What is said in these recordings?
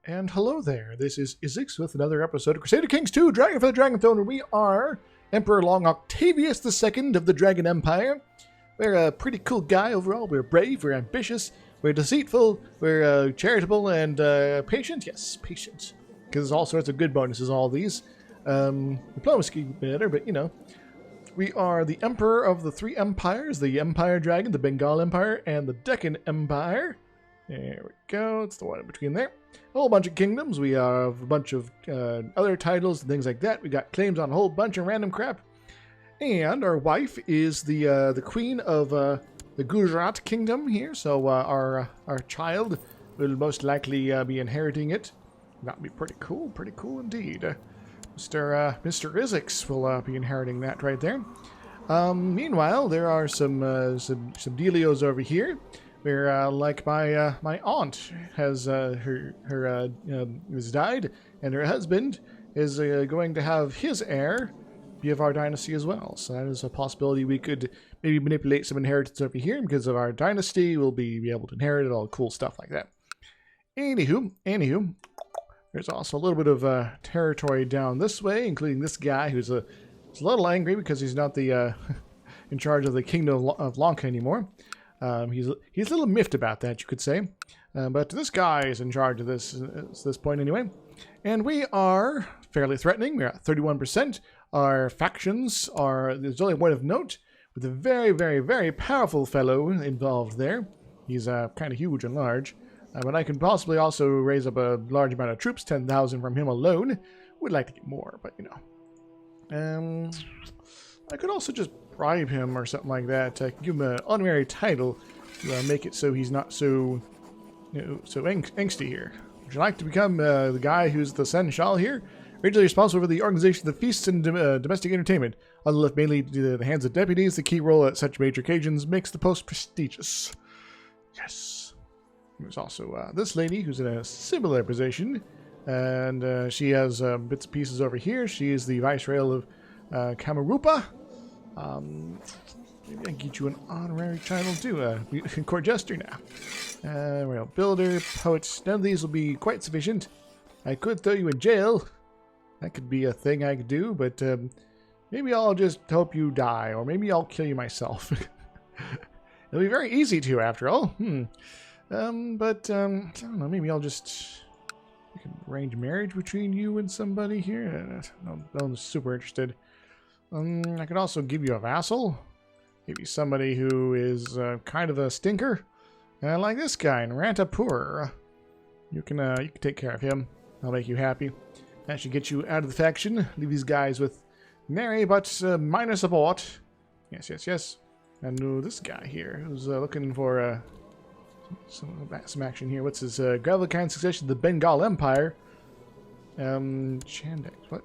And hello there, this is DrIzixs with another episode of Crusader Kings 2, Dragon for the Dragon Throne, where we are Emperor Long Octavius II of the Dragon Empire. We're a pretty cool guy overall. We're brave, we're ambitious, we're deceitful, we're charitable, and patient. Yes, patient. Because there's all sorts of good bonuses, all these. Diplomacy better, but you know. We are the Emperor of the three empires, the Empire Dragon, the Bengal Empire, and the Deccan Empire. There we go, it's the one in between there. A whole bunch of kingdoms. We have a bunch of other titles and things like that. We got claims on a whole bunch of random crap. And our wife is the queen of the Gujarat kingdom here. So our child will most likely be inheriting it. That'd be pretty cool indeed. Mr. DrIzixs will be inheriting that right there. Meanwhile, there are some dealios over here. Where, like my aunt has has died, and her husband is going to have his heir be of our dynasty as well. So that is a possibility. We could maybe manipulate some inheritance over here because of our dynasty. We'll be able to inherit it, all cool stuff like that. Anywho, there's also a little bit of territory down this way, including this guy who's a little angry because he's not the in charge of the kingdom of Lanka anymore. He's a little miffed about that, you could say. But this guy is in charge of this at this point anyway. And we are fairly threatening. We're at 31%. Our factions are... There's only one of note, with a very, very, very powerful fellow involved there. He's kind of huge and large. But I can possibly also raise up a large amount of troops, 10,000 from him alone. Would like to get more, but you know. I could also just bribe him or something like that. Give him an honorary title to make it so he's not so angsty here. Would you like to become the guy who's the seneschal here? Originally responsible for the organization of the feasts and domestic entertainment. Although left mainly to the hands of deputies, the key role at such major occasions makes the post prestigious. Yes. There's also this lady who's in a similar position. And she has bits and pieces over here. She is the viceroy of Kamarupa. Maybe I can get you an honorary title too. Court jester now. Royal builder, poet. None of these will be quite sufficient. I could throw you in jail. That could be a thing I could do, but maybe I'll just hope you die, or maybe I'll kill you myself. It'll be very easy to, after all. But I don't know. Maybe I'll just. I can arrange marriage between you and somebody here. No one's super interested. I could also give you a vassal. Maybe somebody who is kind of a stinker. Like this guy in Rantapur. You can take care of him. I'll make you happy. That should get you out of the faction. Leave these guys with nary but minor support. Yes. And this guy here who's looking for some action here. What's his Gravelkind succession? The Bengal Empire. Chandex. What?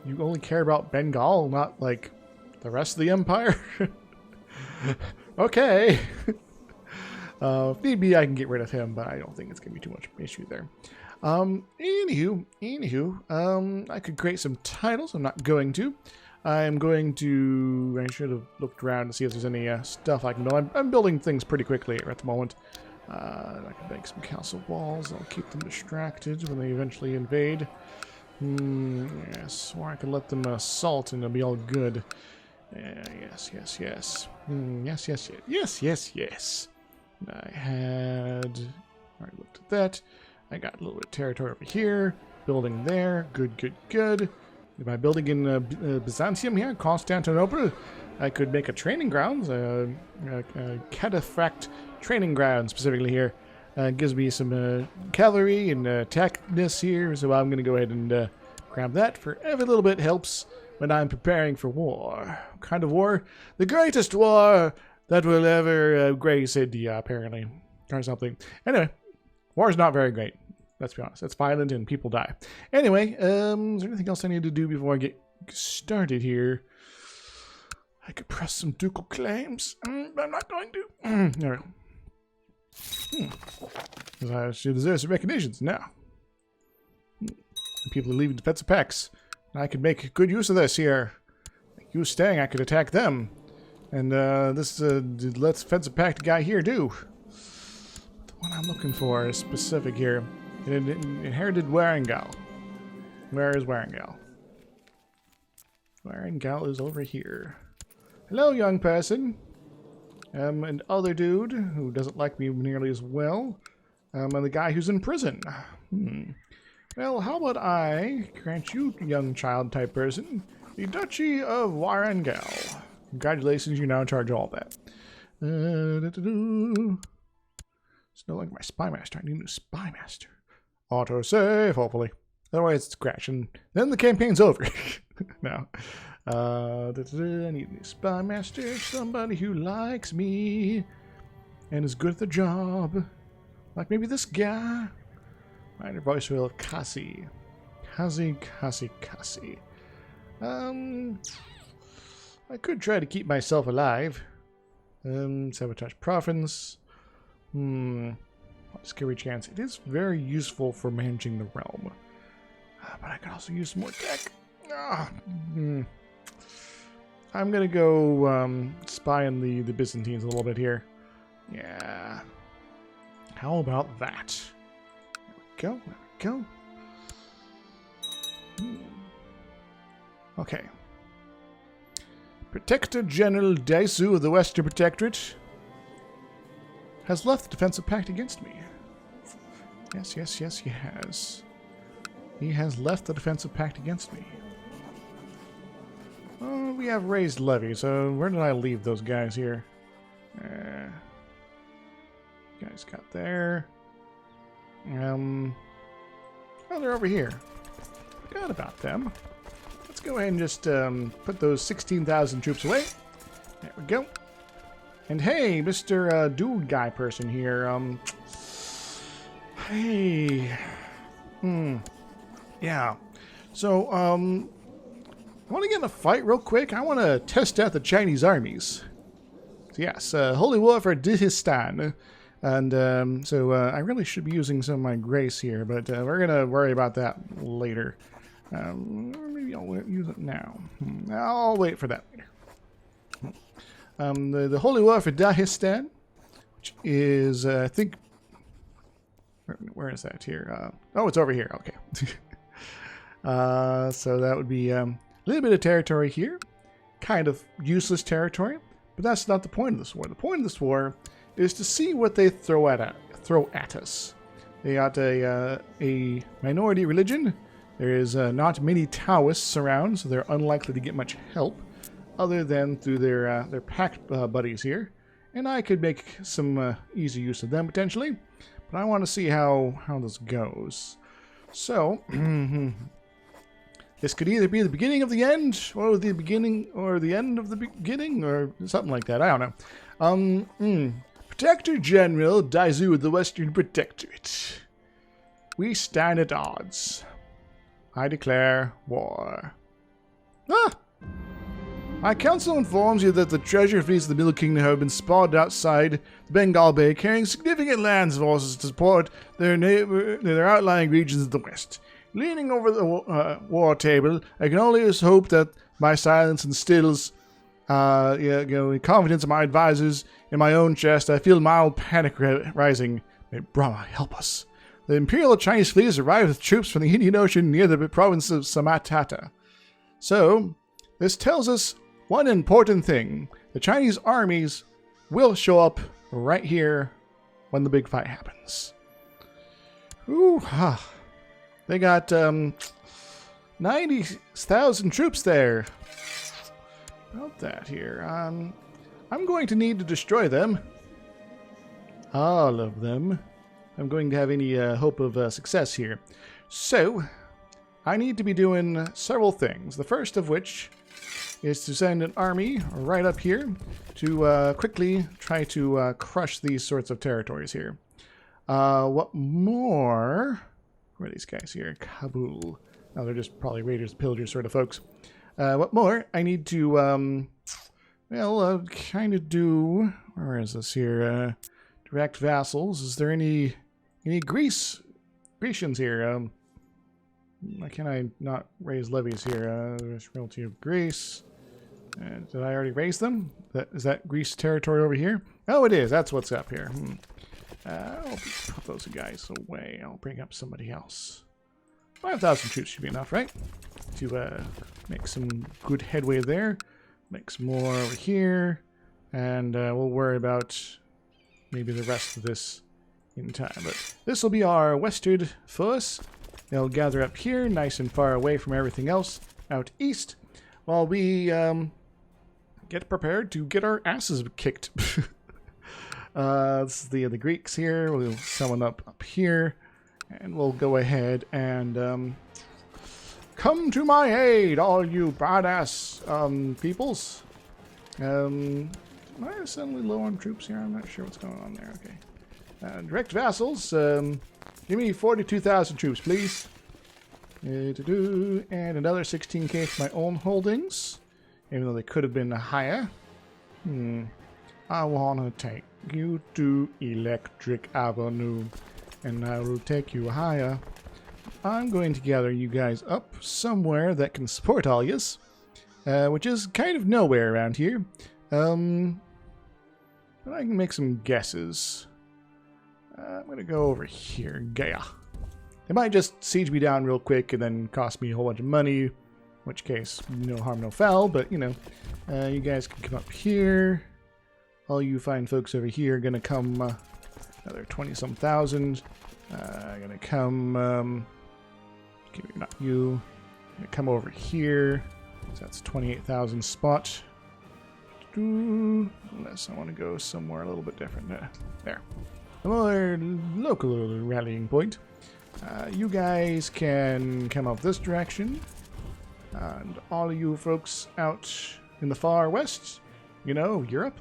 You only care about Bengal, not like the rest of the empire? Okay. If need be, I can get rid of him, but I don't think it's going to be too much issue there. Anywho, I could create some titles. I'm not going to. I'm going to... I should have looked around to see if there's any stuff I can build. I'm building things pretty quickly at the moment. I can make some castle walls. I'll keep them distracted when they eventually invade. Yes, or I can let them assault and it'll be all good. Yes. Yes. I had... Alright, looked at that. I got a little bit of territory over here. Building there. Good. By building in Byzantium here, Constantinople, I could make a training grounds, a cataphract training ground specifically here. Gives me some cavalry and attackness here, so I'm going to go ahead and grab that for every little bit helps when I'm preparing for war. What kind of war? The greatest war that will ever grace India, apparently, or something. Anyway, war is not very great. Let's be honest. It's violent and people die. Anyway, is there anything else I need to do before I get started here? I could press some ducal claims, but I'm not going to. All right. She deserves some recognitions now. People are leaving defensive packs. I could make good use of this here. You staying, I could attack them. And this let's defensive pact guy here do. what I'm looking for is specific here. Inherited Warangal. Where is Warangal? Warangal is over here. Hello, young person. An other dude who doesn't like me nearly as well. And the guy who's in prison. Well, how about I grant you, young child type person, the Duchy of Warangal. Congratulations, you're now in charge of all that. It's no longer my spy master. I need a new spy master. Autosave, hopefully. Otherwise, it's crashing. Then the campaign's over. No. I need a new spy master. Somebody who likes me and is good at the job. Like maybe this guy. Minor voice will Cassie. Cassie. I could try to keep myself alive. Sabotage province. Scary chance. It is very useful for managing the realm. But I could also use some more tech. I'm gonna go spy on the Byzantines a little bit here. Yeah. How about that? There we go. Okay. Protector General Daisu of the Western Protectorate has left the defensive pact against me. Yes, he has. He has left the defensive pact against me. Oh, we have raised levy, so where did I leave those guys here? Guys got there. Oh, they're over here. Forgot about them. Let's go ahead and just put those 16,000 troops away. There we go. And hey, Mr. Dude Guy person here. Hey. Yeah. So, I want to get in a fight real quick. I want to test out the Chinese armies. So yes, Holy War for DrIzixs. And so I really should be using some of my grace here, but we're going to worry about that later. Maybe I'll use it now. I'll wait for that later. The Holy War for DrIzixs, which is, I think... Where is that here? Oh, it's over here. Okay. So that would be a little bit of territory here. Kind of useless territory. But that's not the point of this war. The point of this war is to see what they throw at us. They got a minority religion. There is not many Taoists around, so they're unlikely to get much help, other than through their pact buddies here. And I could make some easy use of them potentially, but I want to see how this goes. So this could either be the beginning of the end, or the beginning or the end of the beginning, or something like that. I don't know. Protector General Daisu of the Western Protectorate. We stand at odds. I declare war. My council informs you that the treasure fleets of the Middle Kingdom have been spotted outside the Bengal Bay, carrying significant land forces to support their outlying regions of the west. Leaning over the war table, I can only hope that my silence instills confidence in my advisors. In my own chest, I feel mild panic rising. May Brahma help us. The Imperial Chinese fleet has arrived with troops from the Indian Ocean near the province of Samatata. So, this tells us one important thing. The Chinese armies will show up right here when the big fight happens. They got 90,000 troops there. About that here. I'm going to need to destroy them. All of them. I'm going to have any hope of success here. So, I need to be doing several things. The first of which is to send an army right up here to quickly try to crush these sorts of territories here. What more? Where are these guys here? Kabul. Oh, they're just probably raiders, pillagers sort of folks. What more? I need to, kind of do... Where is this here? Direct vassals. Is there any Grecians here? Why can't I not raise levies here? Royalty of Greece. Did I already raise them? Is that Greece territory over here? Oh, it is. That's what's up here. I'll put those guys away. I'll bring up somebody else. 5,000 troops should be enough, right? To make some good headway there. Make some more over here. And we'll worry about maybe the rest of this in time. But this will be our westward force. They'll gather up here, nice and far away from everything else, out east, while we get prepared to get our asses kicked. This is the Greeks here. We'll summon up here, and we'll go ahead and come to my aid, all you badass peoples. Am I suddenly low on troops here? I'm not sure what's going on there. Okay. Direct vassals, give me 42,000 troops, please. And another 16k for my own holdings, even though they could have been higher. I want to take you to Electric Avenue, and I will take you higher. I'm going to gather you guys up somewhere that can support all yous, which is kind of nowhere around here. But I can make some guesses. I'm going to go over here. Gaia. They might just siege me down real quick and then cost me a whole bunch of money. In which case, no harm, no foul. But, you know, you guys can come up here. All you fine folks over here are going to come another 20-some thousand. Going to come... not you. Going to come over here. So that's 28,000 spot. Unless I want to go somewhere a little bit different. There. A more local rallying point. You guys can come up this direction. And all of you folks out in the far west, you know, Europe,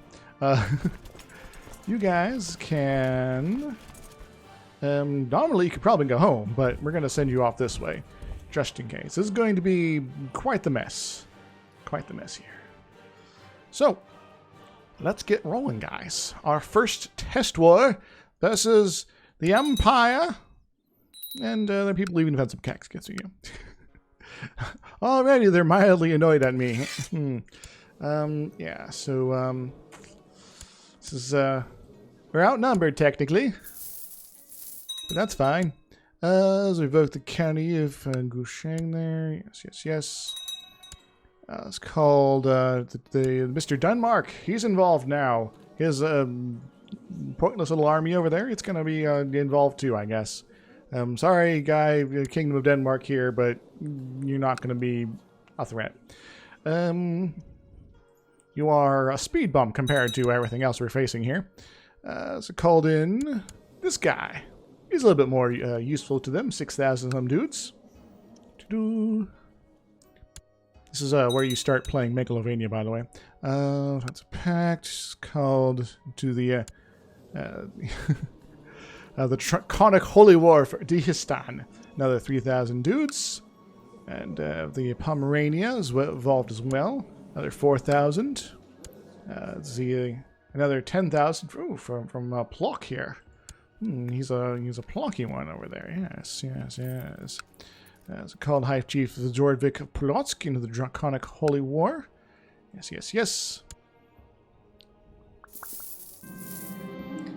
you guys can... normally you could probably go home, but we're going to send you off this way, just in case. This is going to be quite the mess. Quite the mess here. So, let's get rolling, guys. Our first test war versus the Empire. And there are people even had some cacks against you. Already they're mildly annoyed at me. Yeah, so, this is, we're outnumbered, technically. But that's fine. Let's revoke the county of Gusheng there. Yes. It's called the Mr. Denmark. He's involved now. His pointless little army over there, it's going to be involved too, I guess. Sorry, guy, Kingdom of Denmark here, but you're not going to be a threat. You are a speed bump compared to everything else we're facing here. So called in this guy. He's a little bit more useful to them. 6,000 some dudes. This is where you start playing Megalovania, by the way. That's a pact. It's called to the the Draconic Holy War for Dihistan. Another 3,000 dudes. And the Pomerania is involved as well. Another 4,000. Another 10,000 from Plock here. He's a Plocky one over there. Yes. It's called High Chief Zordvik Polotsk into the Draconic Holy War. Yes.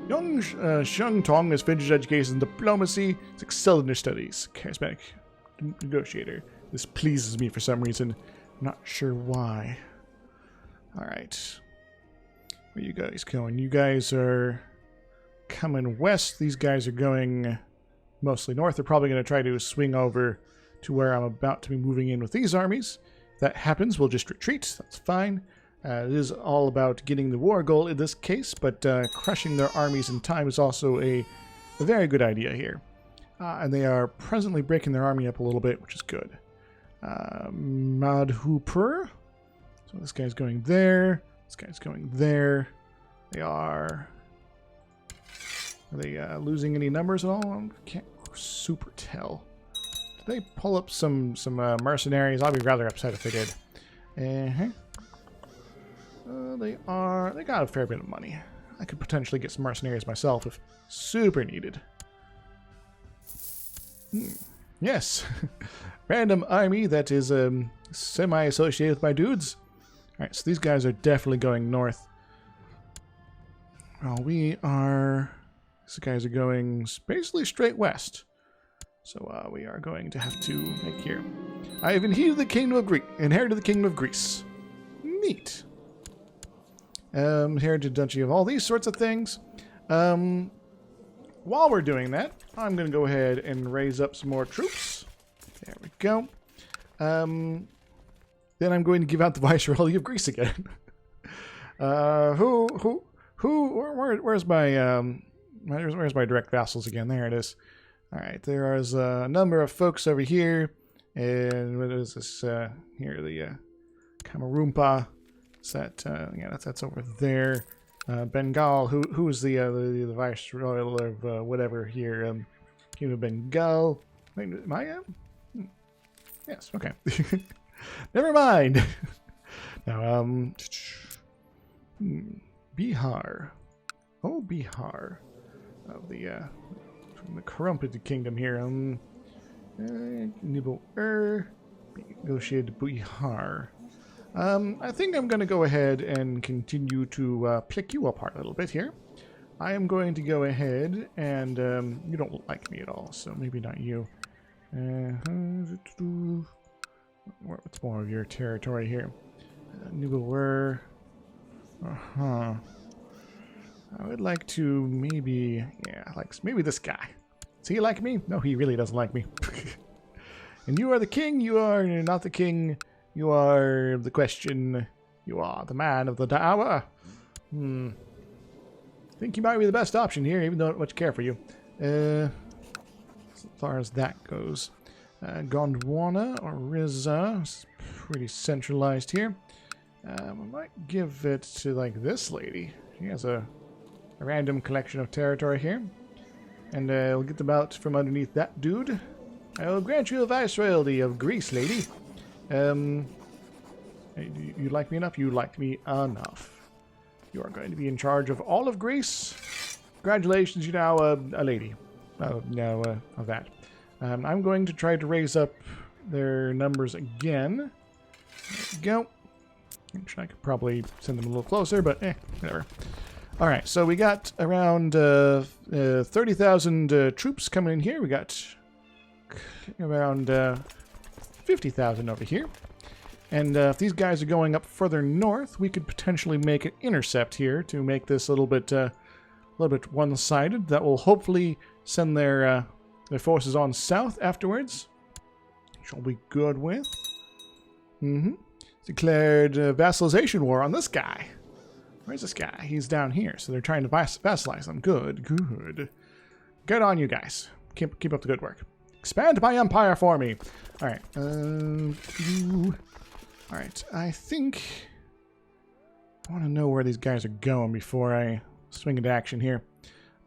Young Sheng Tong has finished education in diplomacy. He's excelled in his studies. Charismatic negotiator. This pleases me for some reason. Not sure why. Alright. Where are you guys going? You guys are coming west. These guys are going mostly north. They're probably going to try to swing over to where I'm about to be moving in with these armies. If that happens, we'll just retreat. That's fine. It is all about getting the war goal in this case, but crushing their armies in time is also a very good idea here. And they are presently breaking their army up a little bit, which is good. Madhupur. So this guy's going there. This guy's going there. Are they losing any numbers at all? I can't super tell. Did they pull up some mercenaries? I'll be rather upset if they did. They got a fair bit of money. I could potentially get some mercenaries myself if super needed. Yes. Random army that is semi-associated with my dudes. Alright, so these guys are definitely going north. Well, we are These guys are going basically straight west. So we are going to have to make here. I have inherited the kingdom of Greece. Neat. Heritage duchy of all these sorts of things. While we're doing that, I'm going to go ahead and raise up some more troops. There we go. Then I'm going to give out the Viceroy of Greece again. Where's my direct vassals again? There it is. All right, there is a number of folks over here, and what is this here? The Kamarumpa. Is that yeah? That's over there. Bengal. Who is the viceroy of whatever here? King of Bengal. Wait, am I? Yes. Okay. Never mind. Now Bihar. Oh, Bihar. Of the from the corrupted kingdom here. Negotiated Bihar. I think I'm going to go ahead and continue to pick you apart a little bit here. I am going to go ahead and you don't like me at all, so maybe not you. What's more of your territory here? Nibelwer. I would like to maybe, maybe this guy. Does he like me? No, he really doesn't like me. And you are the king. You are not the king. You are the question. You are the man of the hour. I think you might be the best option here, even though I don't much care for you. As far as that goes. Gondwana or Riza is pretty centralized here. I might give it to, like, this lady. She has a random collection of territory here. And we'll get them out from underneath that dude. I will grant you a viceroyalty of Greece, lady. You like me enough? You like me enough. You are going to be in charge of all of Greece. Congratulations, you're now a lady. Of that. I'm going to try to raise up their numbers again. There we go. Actually, I could probably send them a little closer, but whatever. Alright, so we got around 30,000 troops coming in here. We got around 50,000 over here. And if these guys are going up further north, we could potentially make an intercept here to make this a little bit one-sided. That will hopefully send their forces on south afterwards. Which will be good with. Declared vassalization war on this guy. Where's this guy? He's down here, so they're trying to vassalize them. Good, good. Good on you guys. Keep up the good work. Expand my empire for me. All right. All right. I think I want to know where these guys are going before I swing into action here.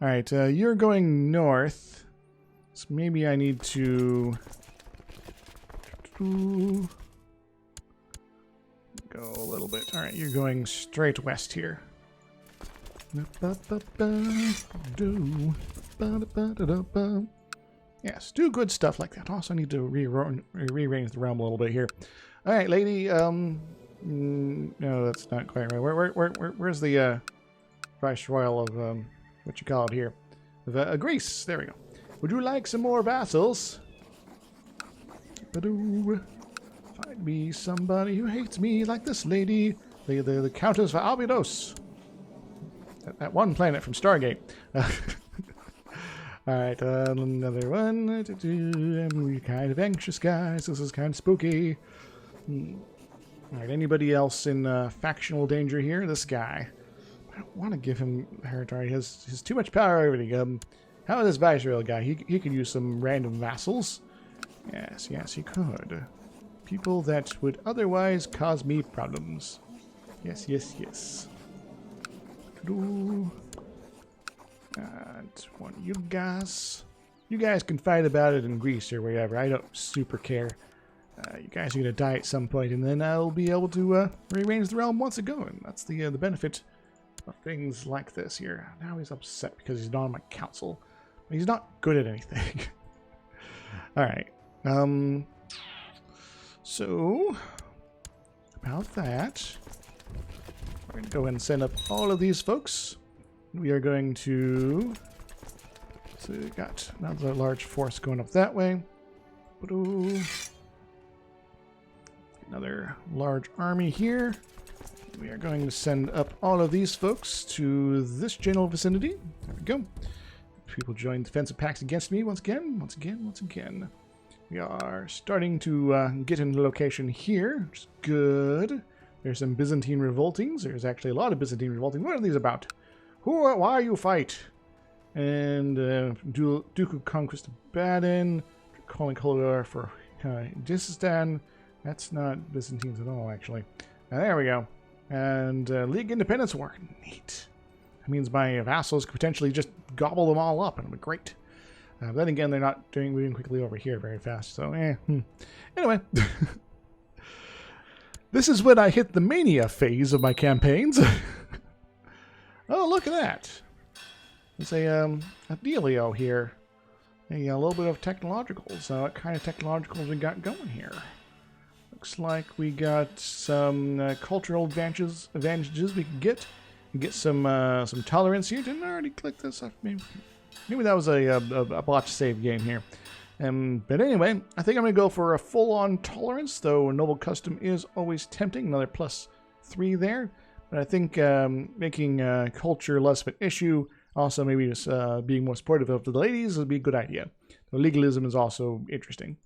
All right. You're going north, so maybe I need to go a little bit. All right, you're going straight west here. Yes, do good stuff like that. Also, I need to rearrange the realm a little bit here. All right, lady. No, that's not quite right. Where's the viceroyal of what you call it here? Of Greece. There we go. Would you like some more vassals? Find me somebody who hates me like this lady, the Countess of Albidos. That one planet from Stargate. Alright, another one. I'm kind of anxious, guys. This is kind of spooky. Alright, anybody else in factional danger here? This guy. I don't want to give him territory. He has too much power over everything. How about this viceroy guy? He could use some random vassals. Yes, he could. People that would otherwise cause me problems. Yes. And one of you guys. You guys can fight about it in Greece or wherever. I don't super care. You guys are going to die at some point, and then I'll be able to rearrange the realm once again. That's the benefit of things like this here. Now he's upset because he's not on my council. But he's not good at anything. Alright. So, about that, we're going to go ahead and send up all of these folks. We are going to So we got another large force going up that way. Another large army here. We are going to send up all of these folks to this general vicinity. There we go. People join defensive packs against me once again. We are starting to get into the location here, which is good. There's some Byzantine revoltings. There's actually a lot of Byzantine revolting. What are these about? Why you fight? And Duke of Conquest of Baden, calling Koldar for Disistan. That's not Byzantines at all, actually. There we go. And League Independence War. Neat. That means my vassals could potentially just gobble them all up, and it'd be great. Then again, they're not moving quickly over here very fast, so Anyway. This is when I hit the mania phase of my campaigns. Oh, look at that. There's a dealio here. A little bit of technologicals. What kind of technologicals we got going here? Looks like we got some cultural advantages we can get. Get some tolerance here. Didn't I already click this? Maybe that was a botched save game here. But anyway, I think I'm going to go for a full-on tolerance, though Noble Custom is always tempting. Another +3 there. But I think making culture less of an issue, also maybe just being more supportive of the ladies would be a good idea. The legalism is also interesting.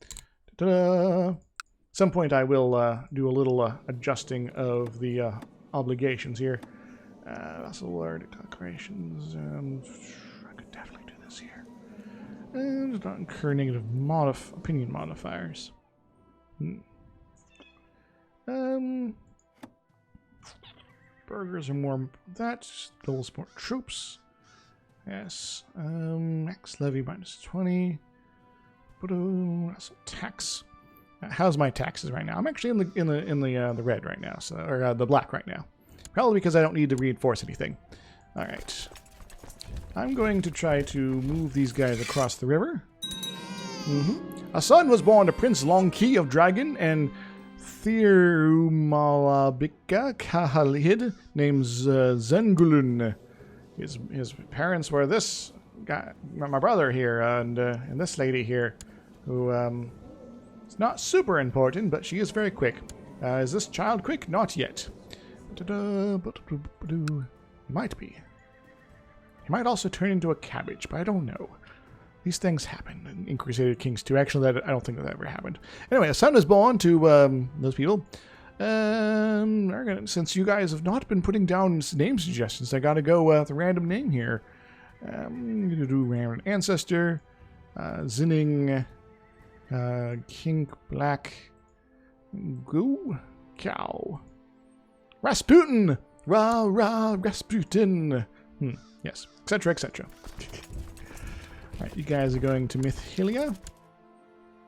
Ta-da! At some point I will do a little adjusting of the obligations here. Also, Lord Declarations. I could definitely do this here. And not incur negative opinion modifiers. Burgers are more that. Double support troops. Yes. Max levy -20. Also tax. How's my taxes right now? I'm actually in the red right now, so or the black right now. Probably because I don't need to reinforce anything. All right. I'm going to try to move these guys across the river. A son was born to Prince Longkey of Dragon and Thirumalabika Kahalid named Zengulun. His parents were this guy, my brother here, and this lady here, who is not super important, but she is very quick. Is this child quick? Not yet. Might be. He might also turn into a cabbage, but I don't know. These things happen in Crusader Kings 2. Actually, I don't think that ever happened. Anyway, a son is born to those people. Since you guys have not been putting down name suggestions, I gotta go with a random name here. I'm gonna do random ancestor, Zinning, King Black, Goo, Cow, Rasputin, Rasputin. Yes, etc., etc. Alright, you guys are going to Mythilia.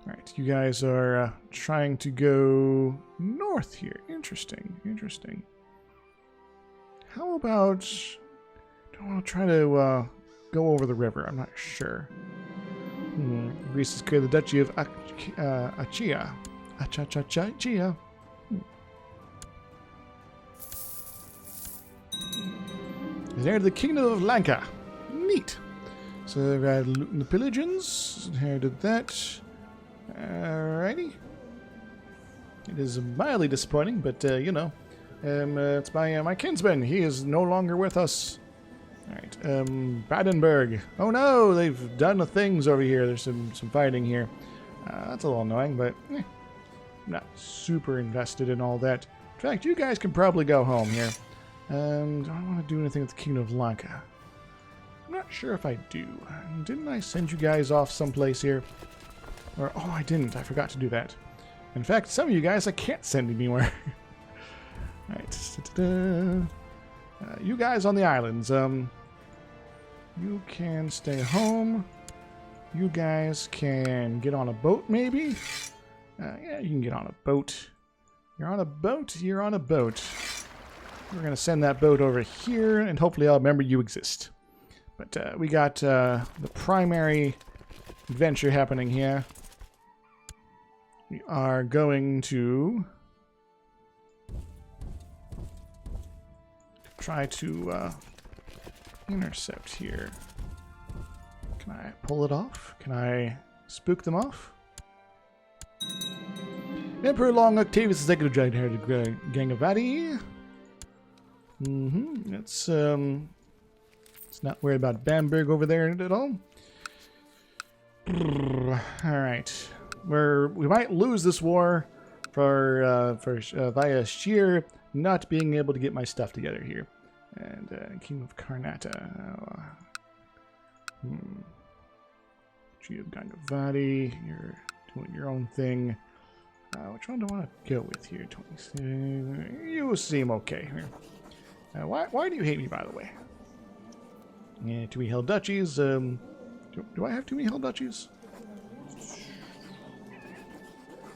Alright, you guys are trying to go north here. Interesting. How about... do I want to try to go over the river? I'm not sure. Greece has created the Duchy of Achia. Achia. Is heir to the Kingdom of Lanka. Neat. So they've got looting the Pillagins. Inherited that. Alrighty. It is mildly disappointing, but you know, it's my kinsman. He is no longer with us. Alright, Badenburg. Oh no, they've done things over here. There's some fighting here. That's a little annoying, but I'm not super invested in all that. In fact, you guys can probably go home here. Do I want to do anything with the Kingdom of Lanka? I'm not sure if I do. Didn't I send you guys off someplace here? Or, oh, I didn't. I forgot to do that. In fact, some of you guys I can't send anywhere. Alright. You guys on the islands, you can stay home. You guys can get on a boat, maybe? Yeah, you can get on a boat. You're on a boat? You're on a boat. We're going to send that boat over here, and hopefully I'll remember you exist. But we got the primary adventure happening here. We are going to try to intercept here. Can I pull it off? Can I spook them off? Emperor Long Octavius II of Dragon Gangavati. Let's not worry about Bamberg over there at all. Alright. We might lose this war via sheer not being able to get my stuff together here. And King of Karnata. G of Gangavati, you're doing your own thing. Which one do I want to go with here? 26. You seem okay here. Why do you hate me, by the way? Yeah, too many held duchies. Do I have too many held duchies?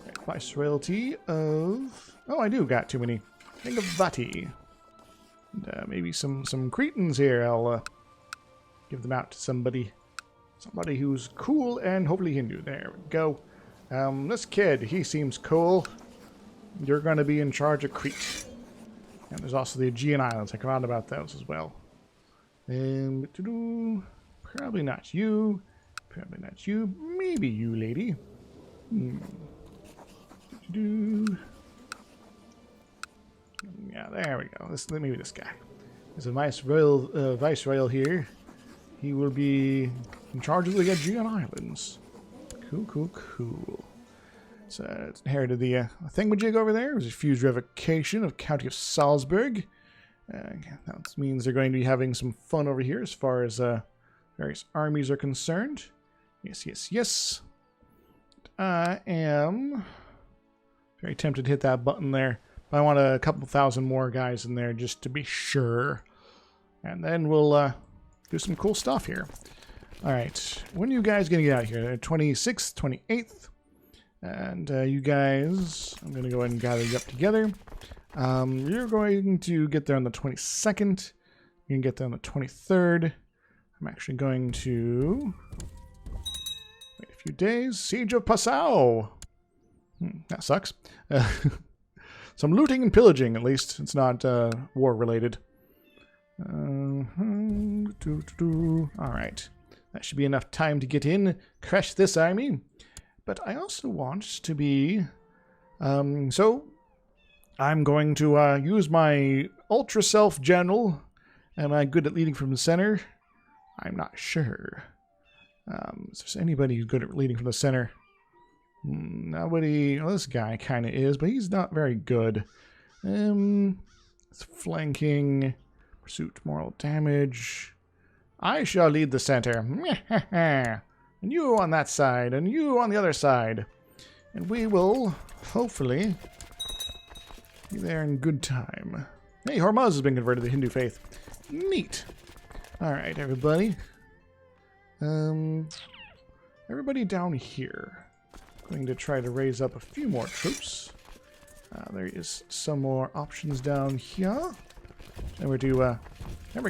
Right, Viceroyalty of... Oh, I do got too many. Gangavati. And maybe some Cretans here. I'll give them out to somebody who's cool and hopefully Hindu. There we go. This kid, he seems cool. You're going to be in charge of Crete. And there's also the Aegean Islands. I forgot about those as well. Probably not you. Probably not you. Maybe you, lady. Yeah, there we go. Maybe this guy. There's a viceroyal here. He will be in charge of the Aegean Islands. Cool. So it's inherited the thingamajig over there. There's a fused revocation of County of Salzburg. That means they're going to be having some fun over here as far as various armies are concerned. Yes. I am very tempted to hit that button there. But I want a couple thousand more guys in there just to be sure. And then we'll do some cool stuff here. Alright, when are you guys going to get out here? 26th, 28th. And you guys, I'm going to go ahead and gather you up together. You're going to get there on the 22nd. You can get there on the 23rd. I'm actually going to wait a few days. Siege of Passau. That sucks. Some looting and pillaging, at least. It's not war-related. Alright. That should be enough time to get in, crush this army. But I also want to be... so, I'm going to use my Ultra Self General. Am I good at leading from the center? I'm not sure. Is there anybody who's good at leading from the center? Nobody... Well, this guy kind of is, but he's not very good. It's flanking, pursuit, moral damage... I shall lead the center. And you on that side, and you on the other side. And we will, hopefully, be there in good time. Hey, Hormuz has been converted to the Hindu faith. Neat. Alright, everybody. Everybody down here. Going to try to raise up a few more troops. There is some more options down here. Never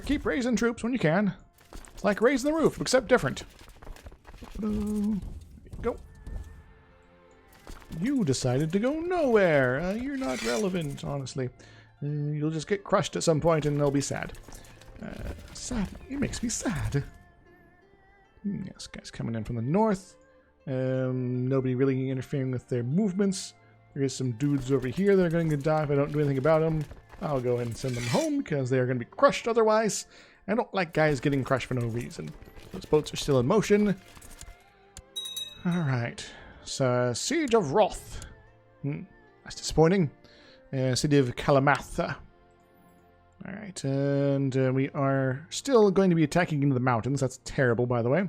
keep raising troops when you can. It's like raising the roof, except different. There you go. You decided to go nowhere. You're not relevant, honestly. You'll just get crushed at some point and they'll be sad. Sad. It makes me sad. Yes, guys coming in from the north. Nobody really interfering with their movements. There's some dudes over here that are going to die if I don't do anything about them. I'll go ahead and send them home because they are going to be crushed otherwise. I don't like guys getting crushed for no reason. Those boats are still in motion. Alright. So, Siege of Roth. That's disappointing. City of Kalamatha. Alright, and we are still going to be attacking into the mountains. That's terrible, by the way.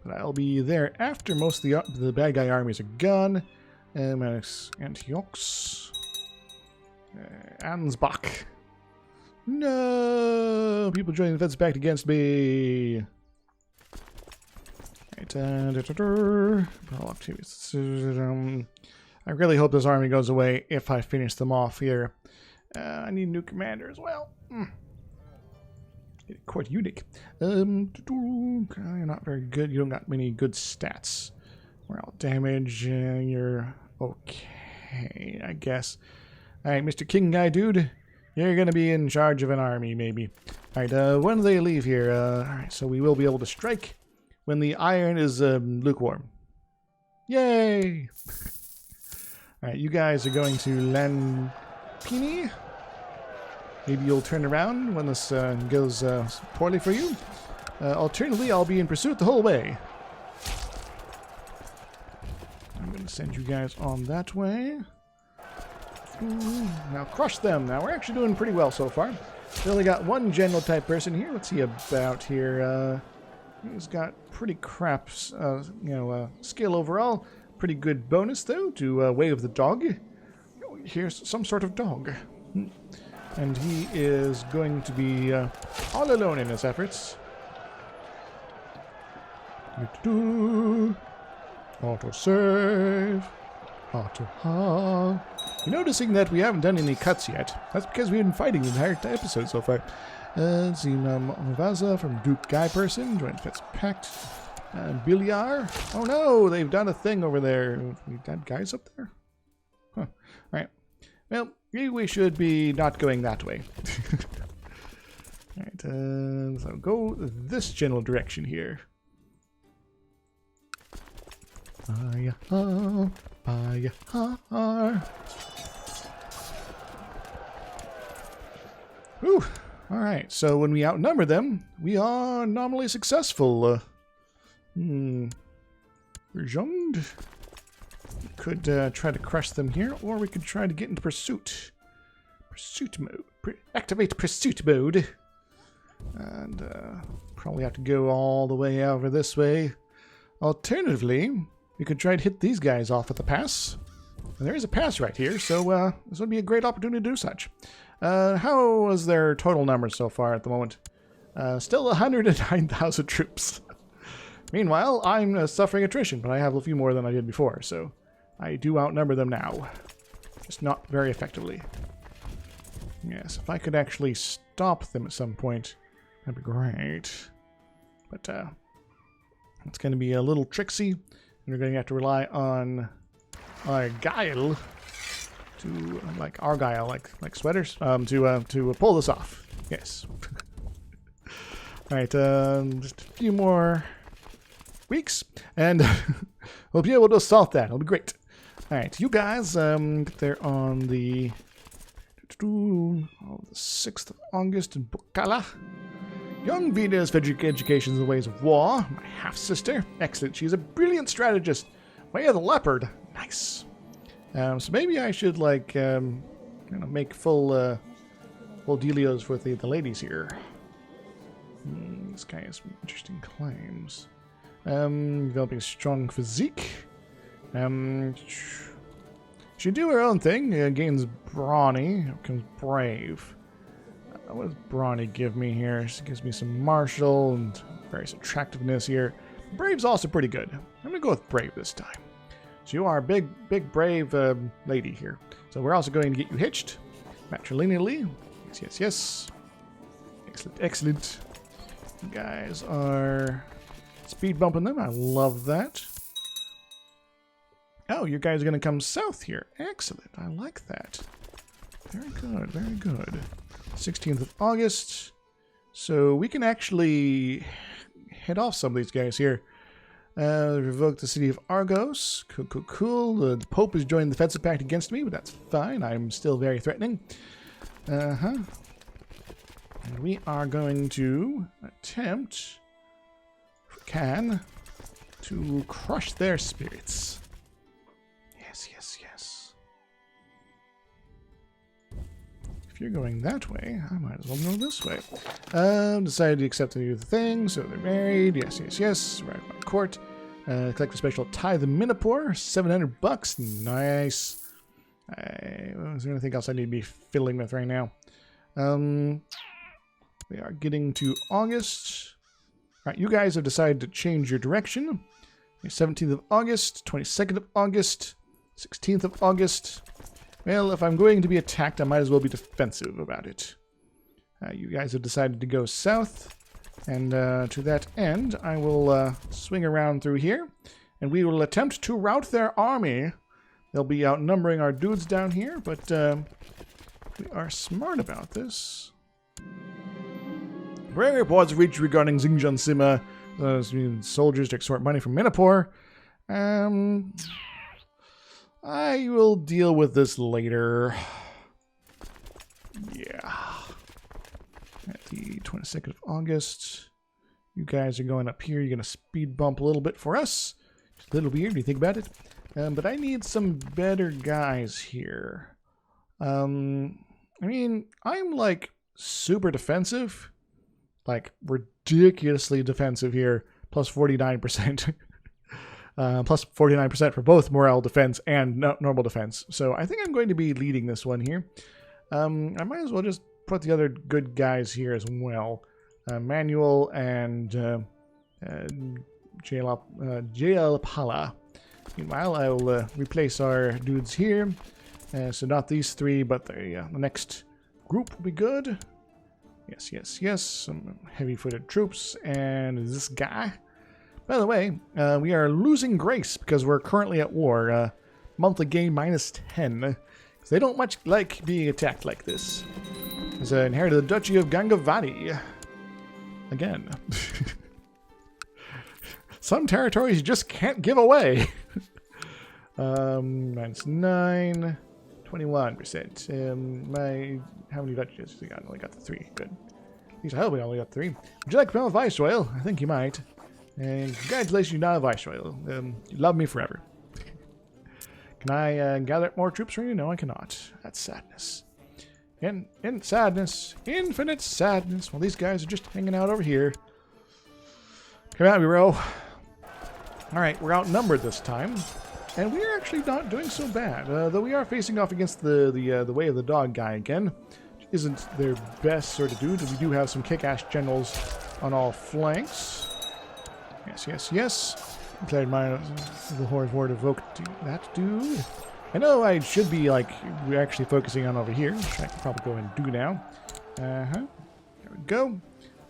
But I'll be there after most of the bad guy armies are gone. Antiochs. Ansbach. No! People joining the fence backed against me. Right, I really hope this army goes away if I finish them off here. I need a new commander as well. Quite unique. You're not very good. You don't got many good stats. Morale damage. You're okay, I guess. Alright, Mr. King Guy Dude. You're going to be in charge of an army, maybe. Alright, when do they leave here? Alright, so we will be able to strike when the iron is lukewarm. Yay! Alright, you guys are going to Lanpini. Maybe you'll turn around when this goes poorly for you. Alternatively, I'll be in pursuit the whole way. I'm going to send you guys on that way. Now crush them. Now we're actually doing pretty well so far. We only got one general type person here. What's he about here? He's got pretty crap, skill overall. Pretty good bonus though to Way of the Dog. Here's some sort of dog, and he is going to be all alone in his efforts. Auto save. Auto. You're noticing that we haven't done any cuts yet. That's because we've been fighting the entire episode so far. Let's see, Mavaza from Duke Guy Person. Joint Pets Pact. Biliar. Oh no, they've done a thing over there. We've got guys up there? Huh. Alright. Well, maybe we should be not going that way. Alright, so go this general direction here. Whew. Alright, so when we outnumber them, we are nominally successful. Rejond. We could try to crush them here, or we could try to get into pursuit. Pursuit mode. Activate pursuit mode. And probably have to go all the way over this way. Alternatively, we could try to hit these guys off at the pass. And there is a pass right here, so this would be a great opportunity to do such. How is their total numbers so far at the moment? Still 109,000 troops. Meanwhile, I'm suffering attrition, but I have a few more than I did before, so I do outnumber them now. Just not very effectively. Yes, if I could actually stop them at some point, that'd be great. But it's going to be a little tricksy, and we're going to have to rely on Argyle to, like Argyle, like sweaters, to pull this off. Yes. All right, just a few more weeks, and we'll be able to assault that. It'll be great. All right, you guys get there on the 6th of August in Bukala. Young Vina's education in the ways of war. My half-sister. Excellent. She's a brilliant strategist. Way of the Leopard. Nice. So maybe I should, like, make full dealios with the ladies here. This guy has some interesting claims. Developing a strong physique. She do her own thing. Gains brawny. Becomes brave. What does brawny give me here? She gives me some martial and various attractiveness here. Brave's also pretty good. I'm going to go with brave this time. So you are a big, brave lady here. So we're also going to get you hitched. Matrilineally. Yes, yes, yes. Excellent, excellent. You guys are speed bumping them. I love that. Oh, you guys are going to come south here. Excellent. I like that. Very good, very good. 16th of August. So we can actually head off some of these guys here. Revoke the city of Argos. Cool, cool, cool. The Pope has joined the defensive pact against me, but that's fine. I'm still very threatening. And we are going to attempt, if we can, to crush their spirits. Yes, yes, yes. If you're going that way, I might as well go this way. Decided to accept the thing, so they're married. Yes, yes, yes. Right by court. Collect a special tie the Minapore. $700. Nice. Is there anything else I need to be fiddling with right now? We are getting to August. Alright, you guys have decided to change your direction. 17th of August, 22nd of August, 16th of August. Well, if I'm going to be attacked, I might as well be defensive about it. You guys have decided to go south. And to that end, I will swing around through here. And we will attempt to rout their army. They'll be outnumbering our dudes down here, but we are smart about this. Rare reports reached regarding Xingjiang Sima. soldiers to extort money from Minapore. I will deal with this later. Yeah. At the 22nd of August. You guys are going up here. You're going to speed bump a little bit for us. Just a little weird when you think about it. But I need some better guys here. I mean, I'm like super defensive. Like ridiculously defensive here. Plus 49%. Plus 49% for both morale defense and normal defense. So I think I'm going to be leading this one here. I might as well just put the other good guys here as well. Manuel and Jailapala. Meanwhile, I'll replace our dudes here. So not these three, but the next group will be good. Yes, yes, yes. Some heavy-footed troops. And this guy. By the way, we are losing grace because we're currently at war. Monthly gain -10. Because they don't much like being attacked like this. Because I inherited the Duchy of Gangavani. Again. Some territories you just can't give away. -9. 21%. How many duchies we got? Only got the 3. Good. At least I hope we only got 3. Would you like to become a viceroy? I think you might. And congratulations, you're not a viceroy. You love me forever. Can I gather more troops from you? No, I cannot. That's sadness. In sadness. Infinite sadness. Well, these guys are just hanging out over here. Come at me, bro. Alright, we're outnumbered this time. And we're actually not doing so bad. Though we are facing off against the way of the dog guy again. Which isn't their best sort of dude. We do have some kick-ass generals on all flanks. Yes, yes, yes. Declared my the Horror's Ward evoked that dude. I know I should be like we're actually focusing on over here, which I can probably go ahead and do now. There we go.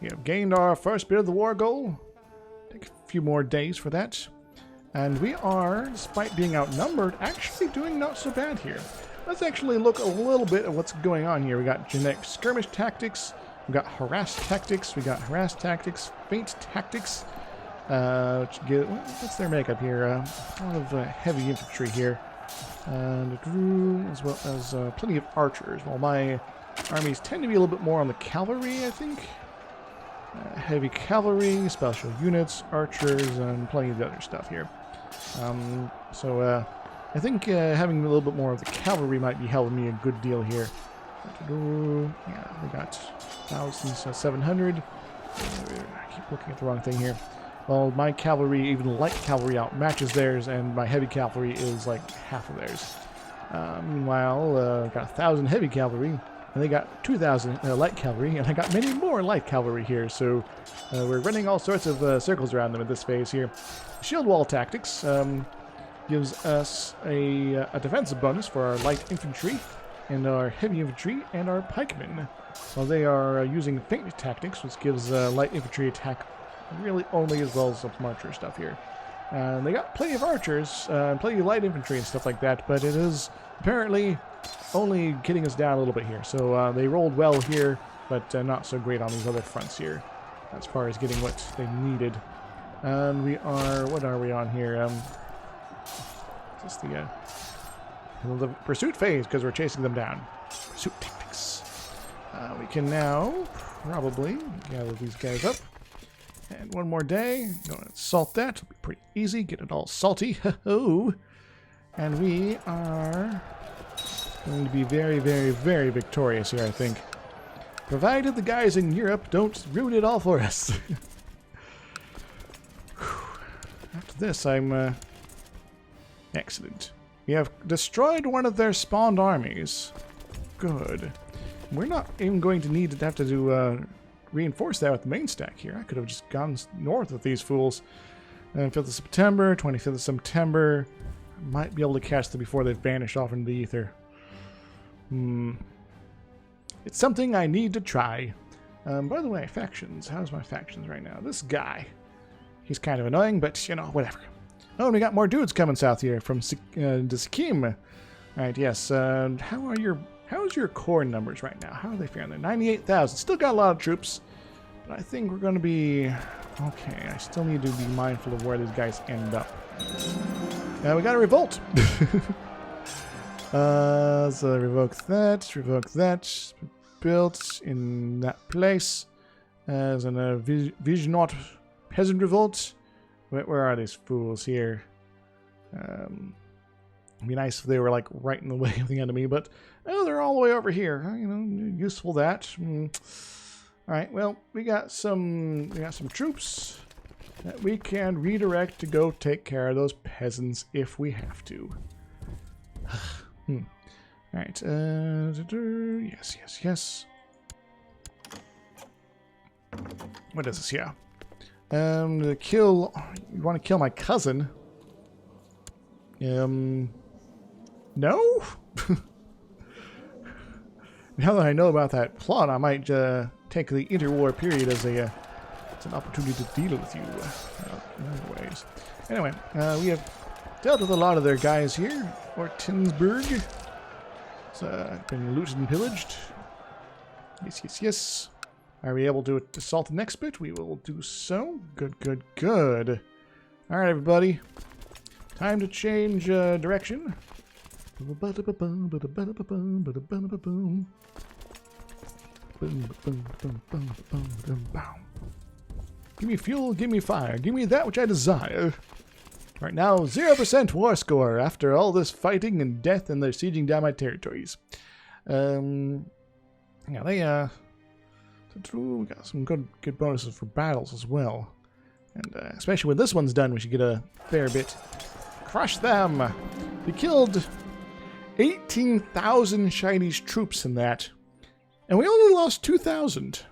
We have gained our first bit of the war goal. Take a few more days for that. And we are, despite being outnumbered, actually doing not so bad here. Let's actually look a little bit at what's going on here. We got genetic skirmish tactics, we got harass tactics, feint tactics. What's their makeup here? A lot of heavy infantry here. As well as plenty of archers. While my armies tend to be a little bit more on the cavalry, I think. Heavy cavalry, special units, archers, and plenty of the other stuff here. I think having a little bit more of the cavalry might be helping me a good deal here. Yeah, we got 1,700. I keep looking at the wrong thing here. Well, my cavalry, even light cavalry, outmatches theirs, and my heavy cavalry is like half of theirs. Meanwhile, got 1,000 heavy cavalry, and they got 2,000 light cavalry, and I got many more light cavalry here. So we're running all sorts of circles around them at this phase here. Shield wall tactics gives us a defensive bonus for our light infantry, and our heavy infantry, and our pikemen. While they are using feint tactics, which gives light infantry attack really only as well as some archer stuff here. They got plenty of archers, plenty of light infantry and stuff like that, but it is apparently only getting us down a little bit here. So they rolled well here, but not so great on these other fronts here, as far as getting what they needed. We are, what are we on here? Just the pursuit phase, because we're chasing them down. Pursuit tactics. We can now probably gather these guys up. And one more day, go and salt that. It'll be pretty easy. Get it all salty. Ho-ho! And we are going to be very, very, very victorious here, I think. Provided the guys in Europe don't ruin it all for us. After this, I'm... Excellent. We have destroyed one of their spawned armies. Good. We're not even going to need to have to do... reinforce that with the main stack here. I could have just gone north with these fools. 5th of September, 25th of September. Might be able to catch them before they vanish off into the ether. It's something I need to try. By the way, factions. How's my factions right now? This guy. He's kind of annoying, but, you know, whatever. Oh, and we got more dudes coming south here from Sikkim. Alright, yes. How's your core numbers right now? How are they faring there? 98,000. Still got a lot of troops. But I think we're going to be Okay, I still need to be mindful of where these guys end up. Now we got a revolt. So revoke that. Built in that place. As an Visionot peasant revolt. Where are these fools here? It'd be nice if they were like right in the way of the enemy, but oh, they're all the way over here. You know, useful that. All right, well, we got some troops that we can redirect to go take care of those peasants if we have to. All right. Yes. What is this here? To kill. You want to kill my cousin? No. Now that I know about that plot, I might take the interwar period as an opportunity to deal with you. Anyways, anyway, we have dealt with a lot of their guys here. Ortinsburg. It's been looted and pillaged. Yes. Are we able to assault the next bit? We will do so. Good. All right, everybody. Time to change direction. Give me fuel, give me fire, give me that which I desire. Right now, 0% war score after all this fighting and death and they're sieging down my territories. Yeah, we got some good bonuses for battles as well. And especially when this one's done, we should get a fair bit. Crush them! We killed 18,000 Chinese troops in that. And we only lost 2,000.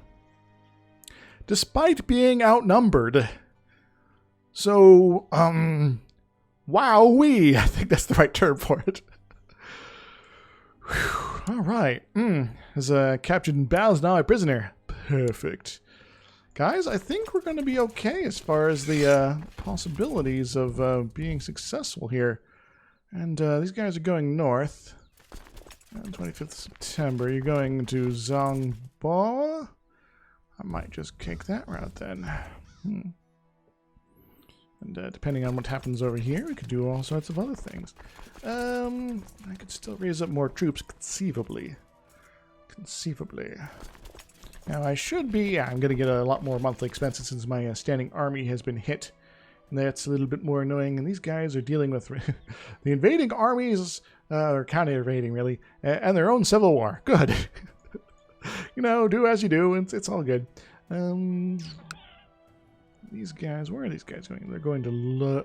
Despite being outnumbered. So, wowee! I think that's the right term for it. Alright. As captured in battle is now a prisoner. Perfect. Guys, I think we're going to be okay as far as the possibilities of being successful here. And these guys are going north. 25th September. You're going to Zhongbo? I might just kick that route then. And depending on what happens over here, we could do all sorts of other things. I could still raise up more troops, conceivably. Now I should be... Yeah, I'm going to get a lot more monthly expenses since my standing army has been hit. And that's a little bit more annoying. And these guys are dealing with the invading armies, or counter-invading really, and their own civil war. Good. You know, do as you do. It's all good. These guys, where are these guys going? They're going to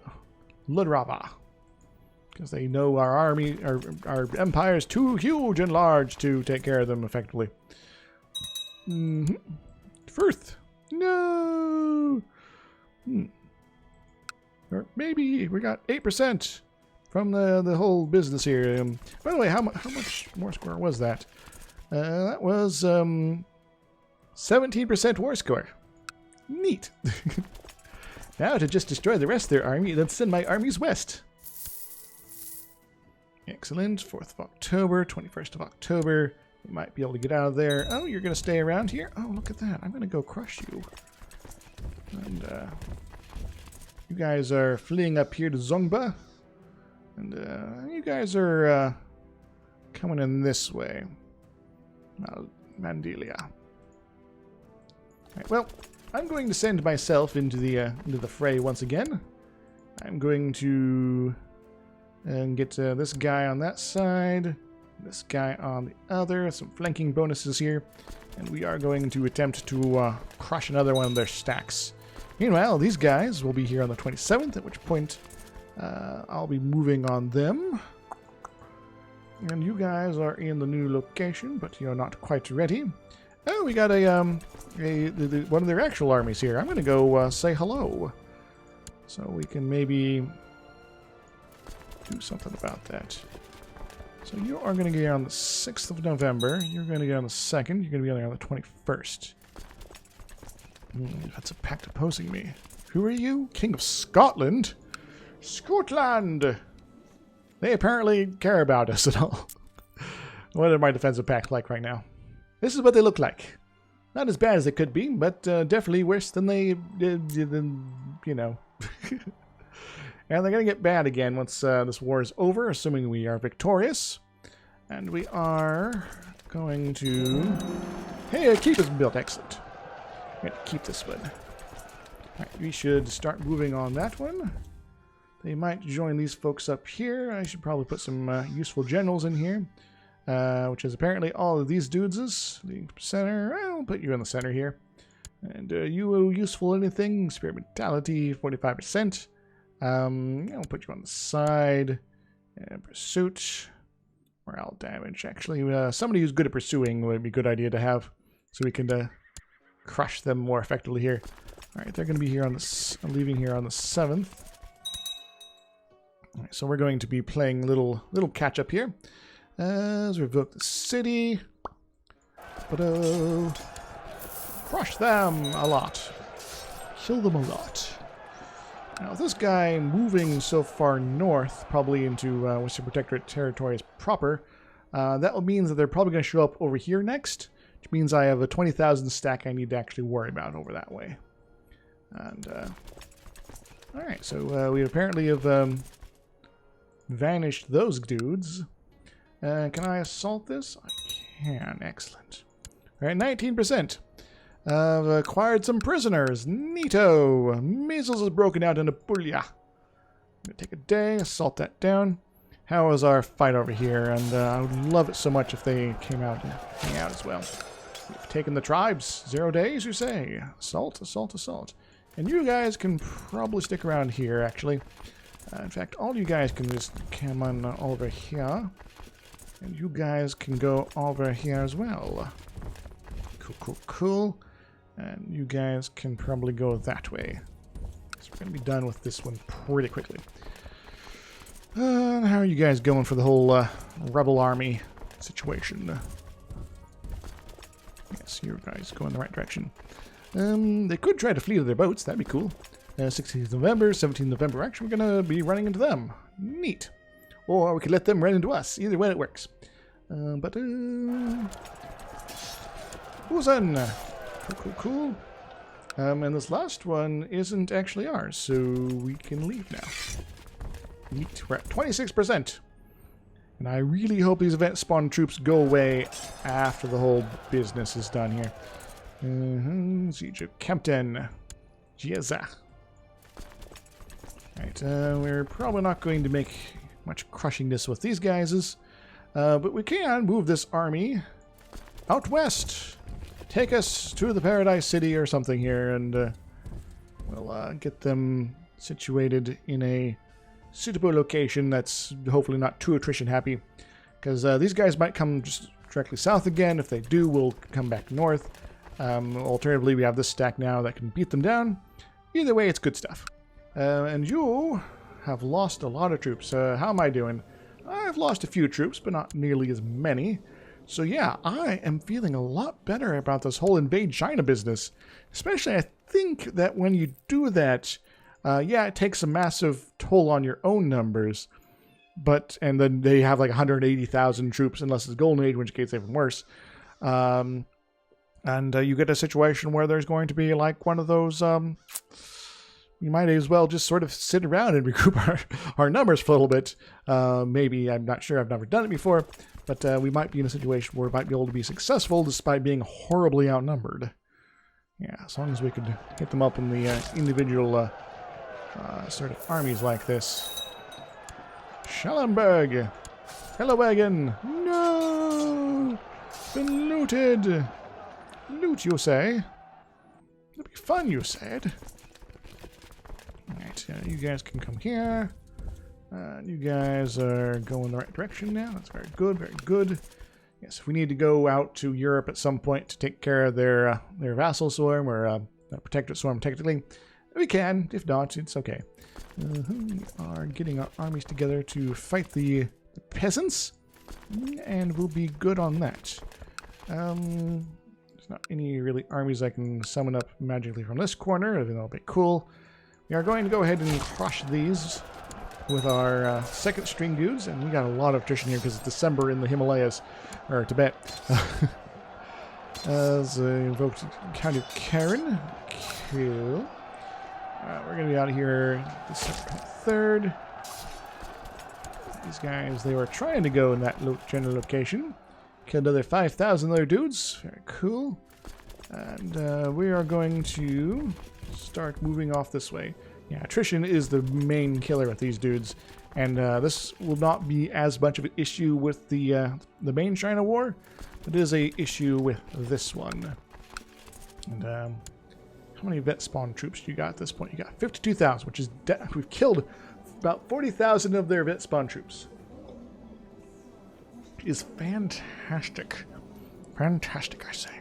Ludrava. Because they know our army, our empire is too huge and large to take care of them effectively. Firth. No. Or maybe we got 8% from the whole business here. By the way, how much more score was that? That was 17% war score. Neat. Now to just destroy the rest of their army, then send my armies west. Excellent. 4th of October, 21st of October. We might be able to get out of there. Oh, you're going to stay around here? Oh, look at that. I'm going to go crush you. And you guys are fleeing up here to Zongba. And you guys are coming in this way. Mandilia. Right, well, I'm going to send myself into the fray once again. I'm going to get this guy on that side, this guy on the other, some flanking bonuses here, and we are going to attempt to crush another one of their stacks. Meanwhile, these guys will be here on the 27th, at which point I'll be moving on them. And you guys are in the new location, but you're not quite ready. Oh, we got one of their actual armies here. I'm going to go say hello. So we can maybe do something about that. So you are going to get on the 6th of November. You're going to get on the 2nd. You're going to be on there on the 21st. That's a pact opposing me. Who are you? King of Scotland? Scotland! They apparently care about us at all. What are my defensive pacts like right now? This is what they look like. Not as bad as it could be, but definitely worse than they did, you know. And they're going to get bad again once this war is over, assuming we are victorious. And we are going to... Hey, keep this built. Excellent. We're going to keep this one. Alright, we should start moving on that one. They might join these folks up here. I should probably put some useful generals in here. Which is apparently all of these dudes. The center, I'll put you in the center here. And you useful anything? Spirit mentality, 45%. I'll put you on the side. Pursuit. Morale damage. Actually, somebody who's good at pursuing would be a good idea to have. So we can crush them more effectively here. Alright, they're going to be here on the... leaving here on the 7th. Alright, so we're going to be playing little catch-up here. Let's revoke the city. But crush them a lot. Kill them a lot. Now, this guy moving so far north, probably into Western Protectorate territories proper, that means that they're probably going to show up over here next, which means I have a 20,000 stack I need to actually worry about over that way. And, alright, so we apparently have vanished those dudes. Can I assault this? I can. Excellent. Alright, 19%. I've acquired some prisoners. Neato. Measles is broken out into Puglia. I'm going to take a day, assault that down. How was our fight over here? And I would love it so much if they came out and hang out as well. We've taken the tribes. 0 days, you say? Assault, assault, assault. And you guys can probably stick around here, actually. In fact, all you guys can just come on over here. And you guys can go over here as well. Cool, cool, cool. And you guys can probably go that way. So we're going to be done with this one pretty quickly. How are you guys going for the whole rebel army situation? Yes, you guys go in the right direction. They could try to flee to their boats. That'd be cool. 16th November, 17th November. Actually, we're going to be running into them. Neat. Or we could let them run into us. Either way it works. Who's in? Cool, cool, cool. And this last one isn't actually ours, so we can leave now. Neat. We're at 26%. And I really hope these event spawn troops go away after the whole business is done here. Siege of Kempten. Jeza. Right, we're probably not going to make much crushing-ness with these guys, but we can move this army out west. Take us to the Paradise City or something here, and we'll get them situated in a suitable location that's hopefully not too attrition happy, because these guys might come just directly south again. If they do, we'll come back north. Alternatively, we have this stack now that can beat them down. Either way, it's good stuff. And you have lost a lot of troops. How am I doing? I've lost a few troops, but not nearly as many. So yeah, I am feeling a lot better about this whole invade China business. Especially, I think that when you do that, yeah, it takes a massive toll on your own numbers. And then they have like 180,000 troops, unless it's Golden Age, in which case it's even worse. And you get a situation where there's going to be like one of those... we might as well just sort of sit around and regroup our numbers for a little bit. Maybe, I'm not sure, I've never done it before, but we might be in a situation where we might be able to be successful despite being horribly outnumbered. Yeah, as long as we could get them up in the individual sort of armies like this. Schellenberg! Hello, wagon! No! Been looted! Loot, you say? It'll be fun, you said. Alright, you guys can come here. You guys are going the right direction now. That's very good, very good. Yes, if we need to go out to Europe at some point to take care of their vassal swarm, or protectorate swarm technically, we can. If not, it's okay. We are getting our armies together to fight the peasants, and we'll be good on that. There's not any really armies I can summon up magically from this corner, even though it'll be cool. We are going to go ahead and crush these with our second string dudes, and we got a lot of attrition here because it's December in the Himalayas, or Tibet. As invoked County of Karen. Cool. We're going to be out of here December 3rd. These guys, they were trying to go in that general location. Killed another 5,000 other dudes. Very cool. And we are going to start moving off this way. Yeah, attrition is the main killer with these dudes. And this will not be as much of an issue with the main China War. It is a issue with this one. And how many vet spawn troops do you got at this point? You got 52,000, which is we've killed about 40,000 of their vet spawn troops. It is fantastic. Fantastic, I say.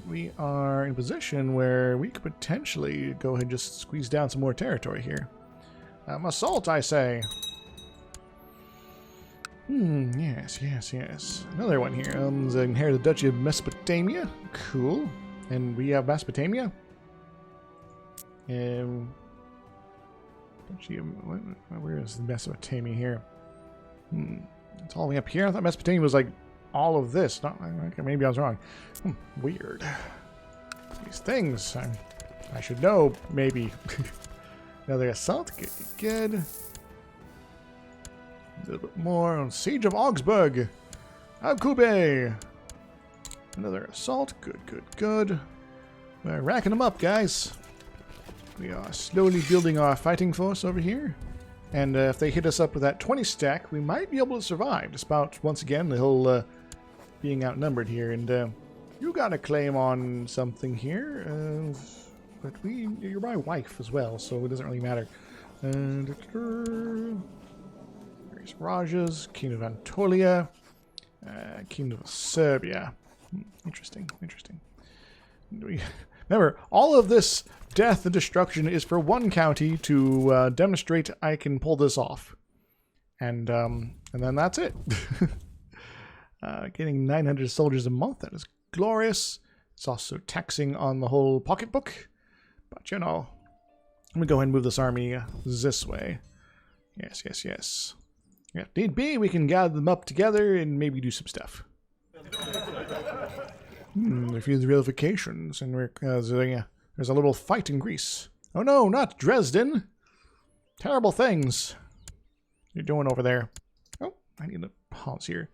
We are in a position where we could potentially go ahead and just squeeze down some more territory here. Assault, I say. Yes, yes, yes. Another one here. Inherit the Duchy of Mesopotamia. Cool. And we have Mesopotamia. Duchy of, where is Mesopotamia here? It's all the way up here. I thought Mesopotamia was like all of this. Not, okay, maybe I was wrong. Weird. These things. I should know, maybe. Another assault. Good, good. A little bit more on Siege of Augsburg. Alcube. Another assault. Good, good, good. We're racking them up, guys. We are slowly building our fighting force over here. And if they hit us up with that 20 stack, we might be able to survive. Despite, once again, the whole being outnumbered here. And you got a claim on something here. But you're my wife as well, so it doesn't really matter. Various Rajas, Kingdom of Anatolia, Kingdom of Serbia. Interesting, interesting. Remember, all of this death and destruction is for one county to demonstrate I can pull this off. And then that's it. Getting 900 soldiers a month, that is glorious. It's also taxing on the whole pocketbook. But you know, I'm going to go ahead and move this army this way. Yes, yes, yes. If need be, we can gather them up together and maybe do some stuff. A few realifications, and there's a little fight in Greece. Oh no, not Dresden! Terrible things you're doing over there. Oh, I need to pause here.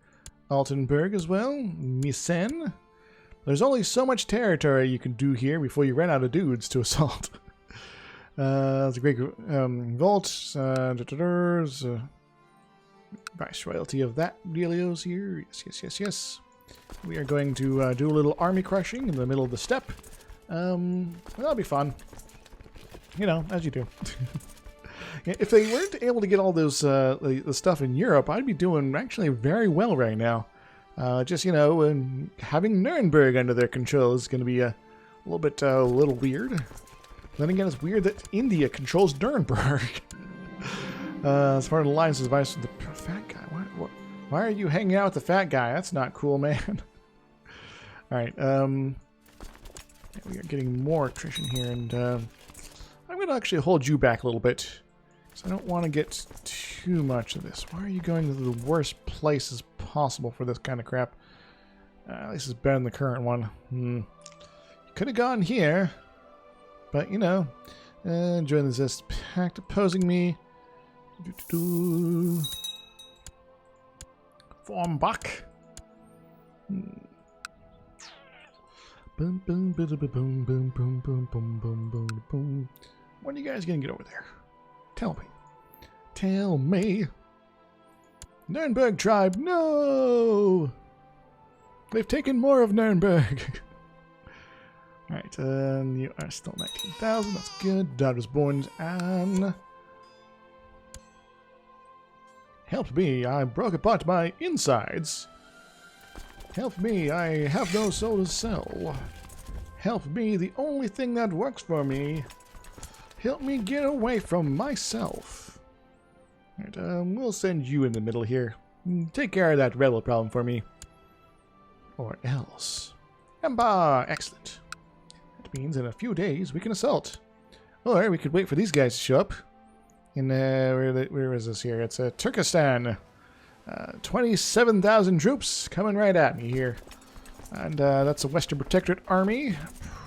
Altenburg as well. Meissen. There's only so much territory you can do here before you run out of dudes to assault. That's a great vault. Vice royalty of that dealios here. Yes, yes, yes, yes. We are going to do a little army crushing in the middle of the steppe. That'll be fun. You know, as you do. If they weren't able to get all those the stuff in Europe, I'd be doing actually very well right now. Just, you know, having Nuremberg under their control is going to be a little weird. Then again, it's weird that India controls Nuremberg. As part of the alliance's advice to the fat guy. Why are you hanging out with the fat guy? That's not cool, man. Alright, we are getting more attrition here, and I'm going to actually hold you back a little bit. Because I don't want to get too much of this. Why are you going to the worst places possible for this kind of crap? At least it's better than the current one. You could have gone here. But, you know, join the resist pact opposing me. Form back. Boom, boom, boom, boom, boom, boom, boom, boom, boom, boom. When are you guys gonna get over there? Tell me. Tell me. Nuremberg tribe, no! They've taken more of Nuremberg. Alright, you are still 19,000, that's good. Daughter's born and help me, I broke apart my insides. Help me, I have no soul to sell. Help me, the only thing that works for me. Help me get away from myself. Alright, we'll send you in the middle here. Take care of that rebel problem for me. Or else. Emba! Excellent. That means in a few days we can assault. Or we could wait for these guys to show up. In, where is this here? It's Turkestan. 27,000 troops coming right at me here. And that's a Western Protectorate army.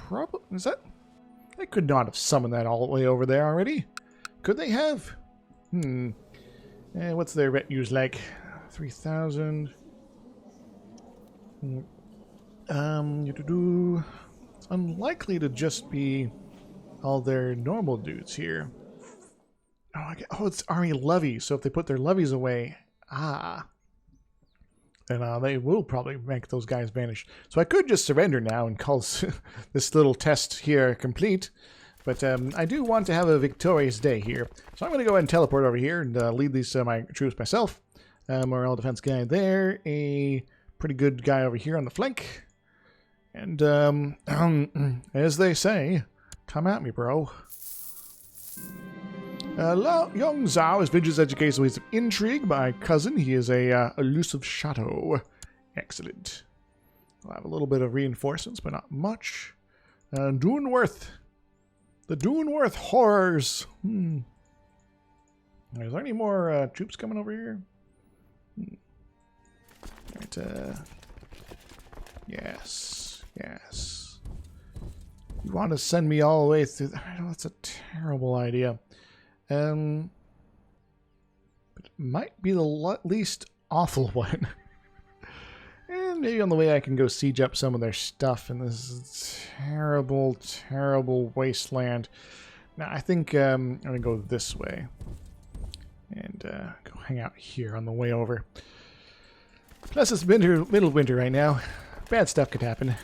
Probably, is that? They could not have summoned that all the way over there already. Could they have? What's their retinues like? 3,000. It's unlikely to just be all their normal dudes here. Oh, it's army levies. So if they put their levies away, then they will probably make those guys vanish. So I could just surrender now and call this little test here complete. But I do want to have a victorious day here. So I'm going to go ahead and teleport over here and lead these my troops myself. Morale defense guy there. A pretty good guy over here on the flank. And as they say, come at me, bro. Young Zhao is Vince's educated ways of intrigue. My cousin, he is a elusive shadow. Excellent. I'll have a little bit of reinforcements, but not much. Duneworth. The Duneworth horrors. Is there any more troops coming over here? Right, yes. You want to send me all the way through? I know that's a terrible idea. But it might be the least awful one. And maybe on the way I can go siege up some of their stuff in this terrible, terrible wasteland. Now I think I'm going to go this way. And go hang out here on the way over. Plus it's middle of winter right now. Bad stuff could happen.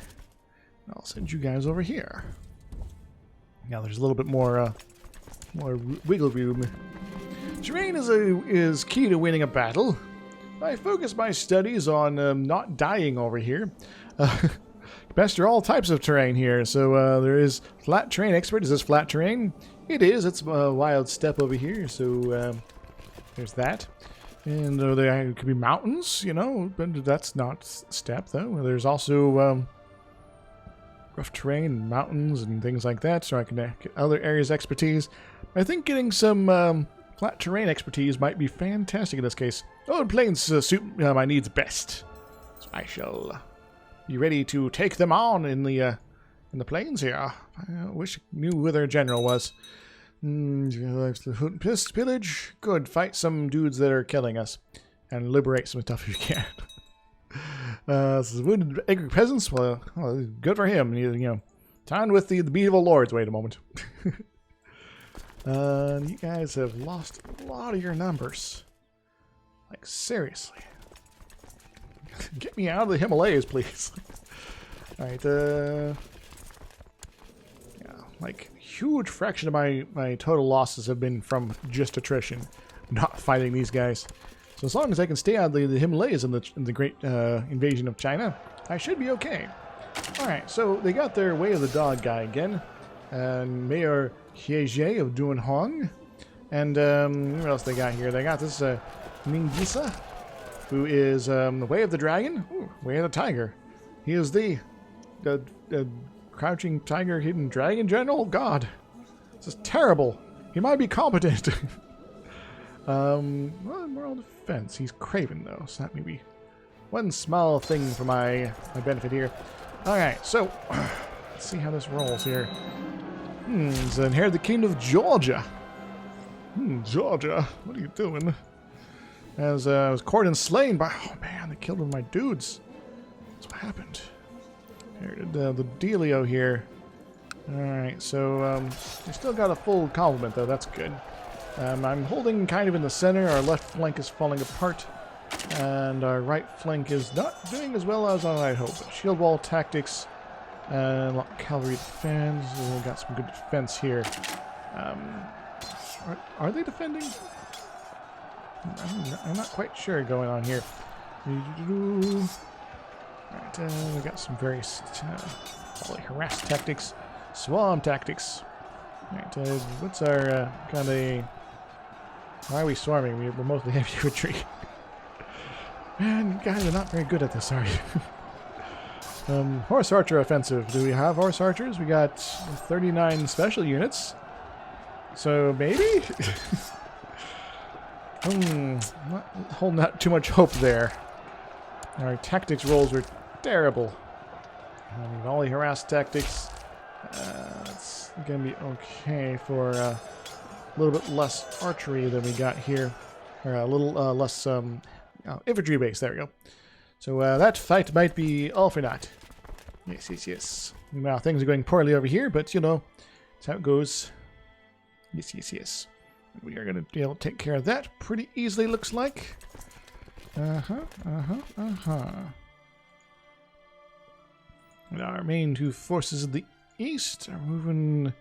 I'll send you guys over here. Now there's a little bit more wiggle room. Terrain is key to winning a battle. I focus my studies on not dying over here. Master all types of terrain here. So there is flat terrain expert. Is this flat terrain? It is. It's a wild steppe over here. So there's that. And there could be mountains, you know, but that's not steppe though. There's also rough terrain, mountains, and things like that. So I can get other areas expertise. I think getting some flat terrain expertise might be fantastic in this case. Oh, and plains suit my needs best. So I shall be ready to take them on in the plains here. I wish I knew who their general was. Pillage. Good. Fight some dudes that are killing us. And liberate some stuff if you can. This is wounded angry peasants. Well, good for him. You know, time with the medieval lords. Wait a moment. You guys have lost a lot of your numbers. Like, seriously. Get me out of the Himalayas, please. Alright, yeah, like, huge fraction of my total losses have been from just attrition, not fighting these guys. So as long as I can stay out of the Himalayas in the great invasion of China, I should be okay. Alright, so they got their Way of the Dog guy again. And Mayor Hieje of Dunhuang. And what else they got here? They got this Ningisa, who is the Way of the Dragon. Ooh, Way of the Tiger. He is the Crouching Tiger Hidden Dragon General? God. This is terrible. He might be competent. Well, moral defense. He's craven, though, so that may be one small thing for my benefit here. Alright, so let's see how this rolls here. He's inherited the kingdom of Georgia. Georgia, what are you doing? As I was courted and slain by... Oh man, they killed one of my dudes. That's what happened. Inherited the dealio here. Alright, so we still got a full complement though, that's good. I'm holding kind of in the center. Our left flank is falling apart. And our right flank is not doing as well as I hope. Shield wall tactics. And cavalry defense. We've got some good defense here. Are they defending? I'm not quite sure going on here. Alright, we got some various harass tactics, swarm tactics. Alright, what's our kind of... Why are we swarming? We're mostly heavy infantry. Man, you guys are not very good at this, are you? Horse archer offensive. Do we have horse archers? We got 39 special units. So maybe? I'm not holding out too much hope there. Our tactics rolls were terrible. Volley harass tactics. It's going to be okay for a little bit less archery than we got here. Or a little less infantry base. There we go. So that fight might be all for naught. Yes, yes, yes. Well, things are going poorly over here, but you know, that's how it goes. Yes, yes, yes. We are going to be able to take care of that pretty easily, looks like. And our main two forces of the east are moving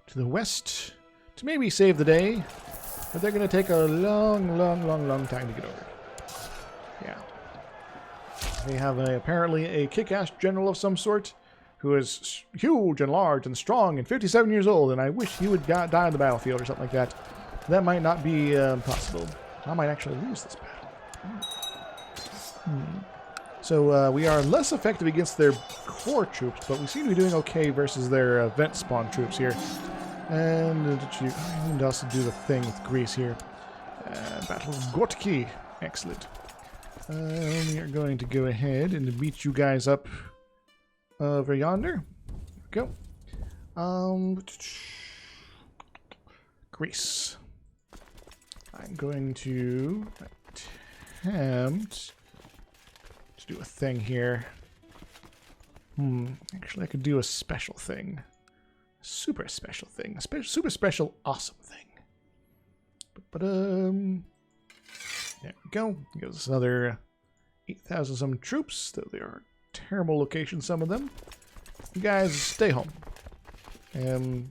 to the west to maybe save the day, but they're going to take a long time to get over. Yeah. They have apparently a kick-ass general of some sort who is huge and large and strong and 57 years old, and I wish he would die on the battlefield or something like that. That might not be possible. I might actually lose this battle. So we are less effective against their core troops, but we seem to be doing okay versus their event spawn troops here. And I need to also do the thing with Greece here. Battle of Gortki. Excellent. We are going to go ahead and beat you guys up over yonder. There we go. Greece. I'm going to attempt to do a thing here. Actually, I could do a special thing. Super special thing. A super special awesome thing. There we go. Gives us another 8,000 some troops, though they are terrible locations, some of them. You guys stay home. You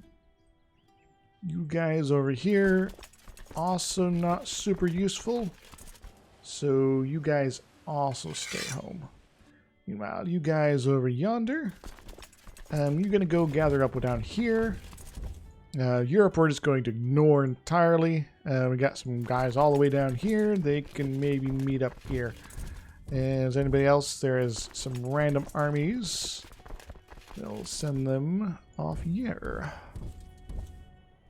guys over here, also not super useful. So you guys also stay home. Meanwhile, you guys over yonder, you're going to go gather up down here. Europe we're just going to ignore entirely. We got some guys all the way down here. They can maybe meet up here. As anybody else, there is some random armies. They'll send them off here.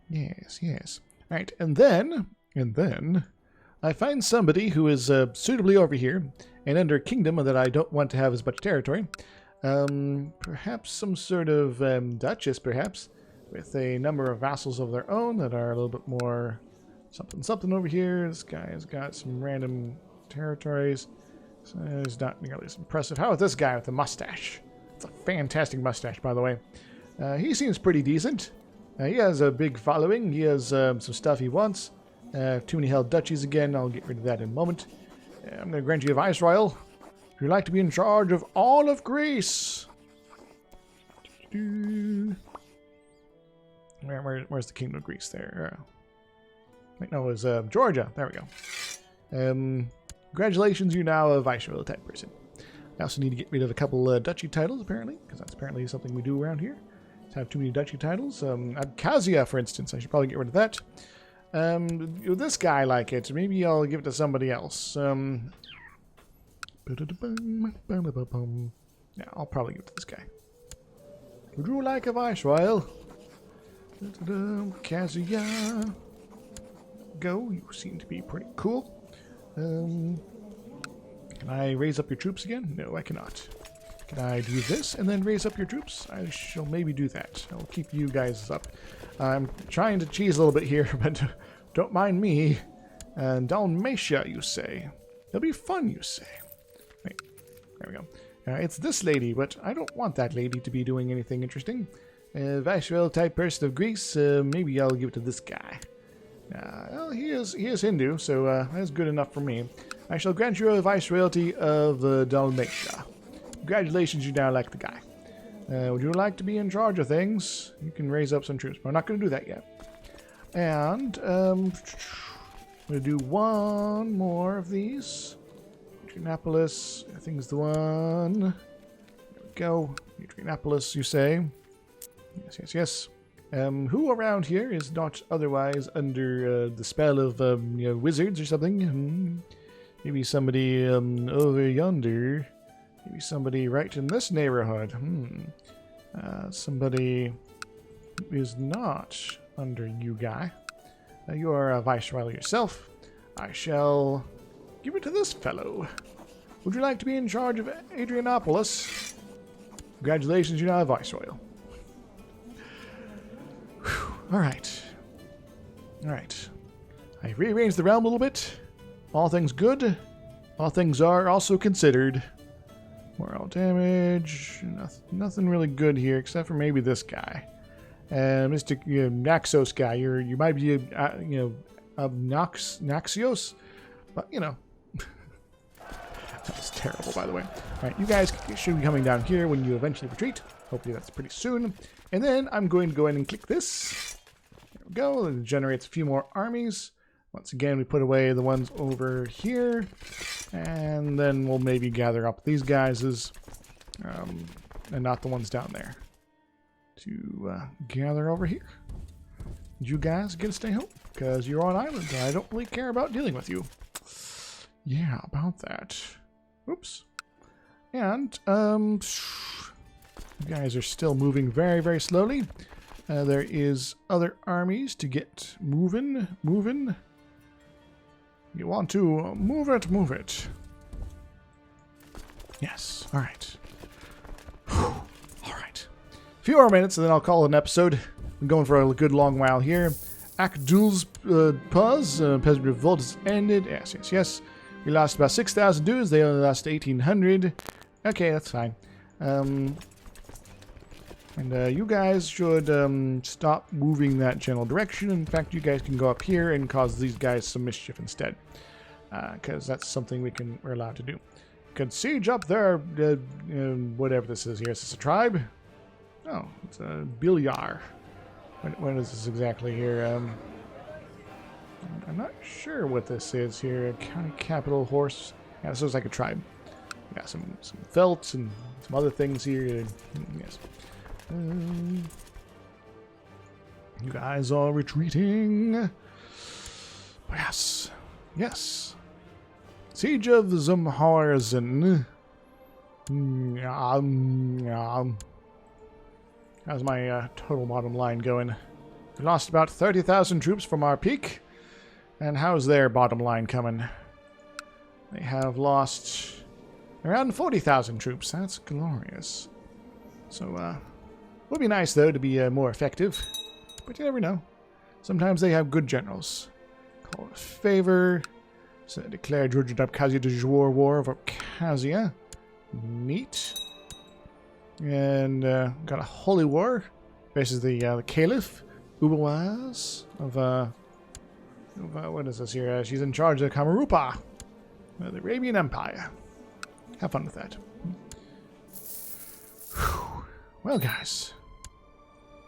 Yes, yes. Alright, and then, I find somebody who is suitably over here, and under a kingdom that I don't want to have as much territory. Perhaps some sort of duchess, perhaps, with a number of vassals of their own that are a little bit more something over here. This guy has got some random territories. So it's not nearly as impressive. How about this guy with the mustache? It's a fantastic mustache, by the way. He seems pretty decent. He has a big following. He has some stuff he wants. Too many held duchies again. I'll get rid of that in a moment. I'm going to grant you a viceroyal. If you'd like to be in charge of all of Greece. Where's the Kingdom of Greece there? Wait, no, it was Georgia. There we go. Congratulations, you're now a viceroyal type person. I also need to get rid of a couple duchy titles, apparently, because that's apparently something we do around here. Have too many duchy titles. Abkhazia, for instance. I should probably get rid of that. This guy like it. Maybe I'll give it to somebody else. Yeah, I'll probably give it to this guy. Would you like a viceroyal? Abkhazia. Go. You seem to be pretty cool. Can I raise up your troops again? No, I cannot. Can I do this and then raise up your troops? I shall maybe do that. I'll keep you guys up. I'm trying to cheese a little bit here, but don't mind me. Dalmatia, you say. It'll be fun, you say. Wait, there we go. It's this lady, but I don't want that lady to be doing anything interesting. Viceroyal type person of Greece, maybe I'll give it to this guy. Well, he is Hindu, so that's good enough for me. I shall grant you a viceroyalty of Dalmatia. Congratulations, you now like the guy. Would you like to be in charge of things? You can raise up some troops, but I'm not going to do that yet. And I'm going to do one more of these. Adrianopolis, I think is the one. There we go. Adrianopolis, you say. Yes, yes, yes. Who around here is not otherwise under the spell of wizards or something? Maybe somebody over yonder. Maybe somebody right in this neighborhood. Somebody who is not under you guy. You are a viceroy yourself. I shall give it to this fellow. Would you like to be in charge of Adrianopolis? Congratulations, you're now a Viceroy. Alright. Alright. I rearranged the realm a little bit. All things good. All things are also considered. Moral damage. Nothing really good here, except for maybe this guy. Mr. Naxos guy. You might be, Naxios? But, you know. That was terrible, by the way. Alright, you guys should be coming down here when you eventually retreat. Hopefully that's pretty soon. And then I'm going to go ahead and click this. There we go. It generates a few more armies. Once again, we put away the ones over here. And then we'll maybe gather up these guys' and not the ones down there. To gather over here. You guys get to stay home because you're on island. I don't really care about dealing with you. Yeah, about that. Oops. And, you guys are still moving very, very slowly. There is other armies to get moving. You want to move it. Yes, alright. Alright. A few more minutes and then I'll call it an episode. I'm going for a good long while here. Akdul's pause. Peasant revolt has ended. Yes. We lost about 6,000 dudes. They only lost 1,800. Okay, that's fine. And you guys should stop moving that general direction. In fact, you guys can go up here and cause these guys some mischief instead. Because that's something we're allowed to do. Could siege up there, whatever this is here. Is this a tribe? Oh, it's a Bilyar. When is this exactly here? I'm not sure what this is here. County capital horse. Yeah, this looks like a tribe. Got some felts and some other things here. Yes. You guys are retreating. Yes. Siege of Zamharzen. How's my total bottom line going? We lost about 30,000 troops from our peak. And how's their bottom line coming? They have lost around 40,000 troops. That's glorious. So, would be nice, though, to be more effective. But you never know. Sometimes they have good generals. Call it a favor. So declare Georgia Abkhazia de jour war of Abkhazia. Neat. And got a holy war versus the Caliph Ubawaz of what is this here? She's in charge of Kamarupa, the Arabian Empire. Have fun with that. Whew. Well, guys,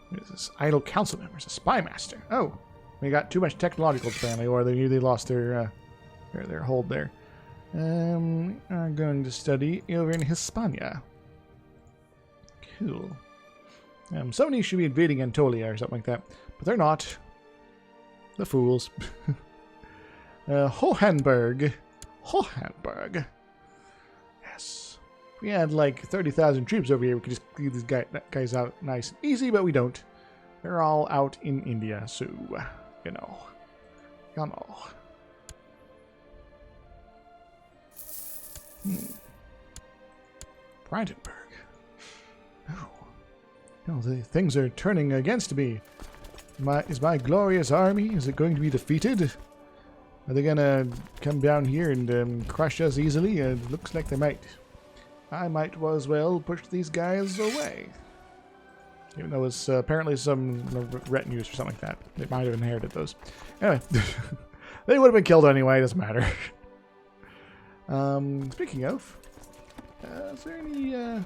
what is this? Idle council members, a spy master. Oh, we got too much technological apparently, or they nearly lost their hold there. I'm going to study over in Hispania. Cool. Somebody should be invading Anatolia or something like that, but they're not. The fools. Hohenberg. Yes. If we had like 30,000 troops over here, we could just leave these guys out nice and easy, but we don't. They're all out in India, so, you know. Brandenburg. Oh, the things are turning against me. Is my glorious army, is it going to be defeated? Are they going to come down here and crush us easily? It looks like they might. I might as well push these guys away. Even though it's apparently some retinues or something like that. They might have inherited those. Anyway, they would have been killed anyway, it doesn't matter. Speaking of, is there any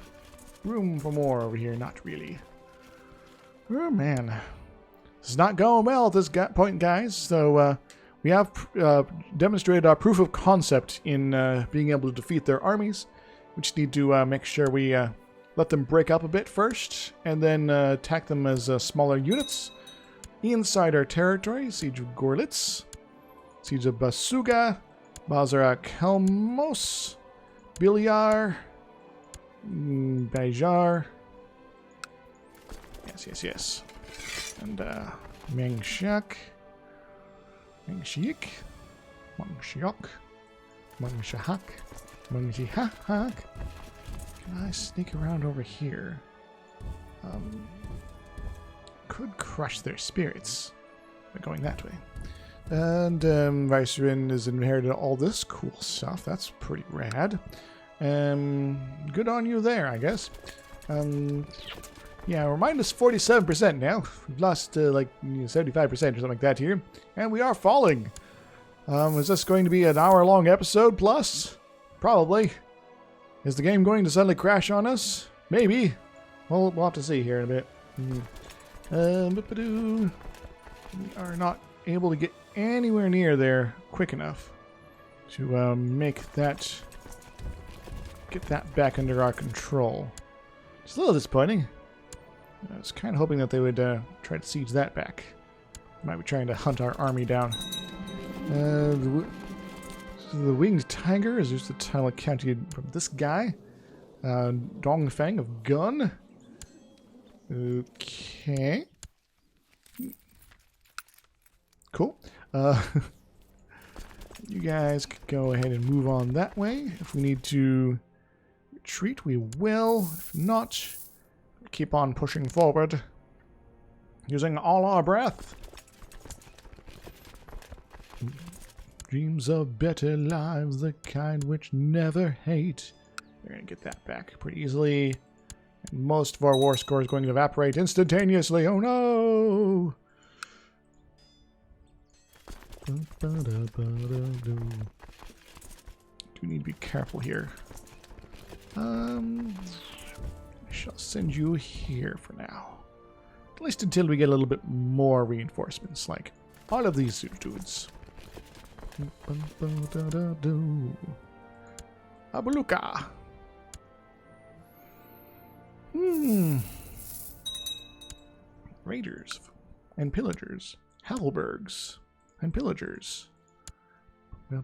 room for more over here? Not really. Oh, man. This is not going well at this point, guys. So we have demonstrated our proof of concept in being able to defeat their armies. We just need to make sure we let them break up a bit first, and then attack them as smaller units. Inside our territory, Siege of Gorlitz, Siege of Basuga, Bazar Kelmos, Bilyar, Bajar. Yes. And Mengshiak, Mangshahak. Can I sneak around over here? Could crush their spirits by going that way. And Vicerin has inherited all this cool stuff. That's pretty rad. Good on you there, I guess. Yeah, we're minus 47% now. We've lost like 75% or something like that here. And we are falling. Is this going to be an hour-long episode plus? Probably. Is the game going to suddenly crash on us? Maybe. Well, we'll have to see here in a bit. We are not able to get anywhere near there quick enough to make that... get that back under our control. It's a little disappointing. I was kind of hoping that they would try to siege that back. Might be trying to hunt our army down. The winged tiger is just a tile counted from this guy. Dongfeng of Gun. Okay. Cool. You guys could go ahead and move on that way. If we need to retreat, we will. If not, keep on pushing forward. Using all our breath. Dreams of better lives, the kind which never hate. We're going to get that back pretty easily. And most of our war score is going to evaporate instantaneously. Oh no! Do need to be careful here. I shall send you here for now. At least until we get a little bit more reinforcements, like all of these dudes. Abaluka. Raiders and pillagers. Halbergs and pillagers. I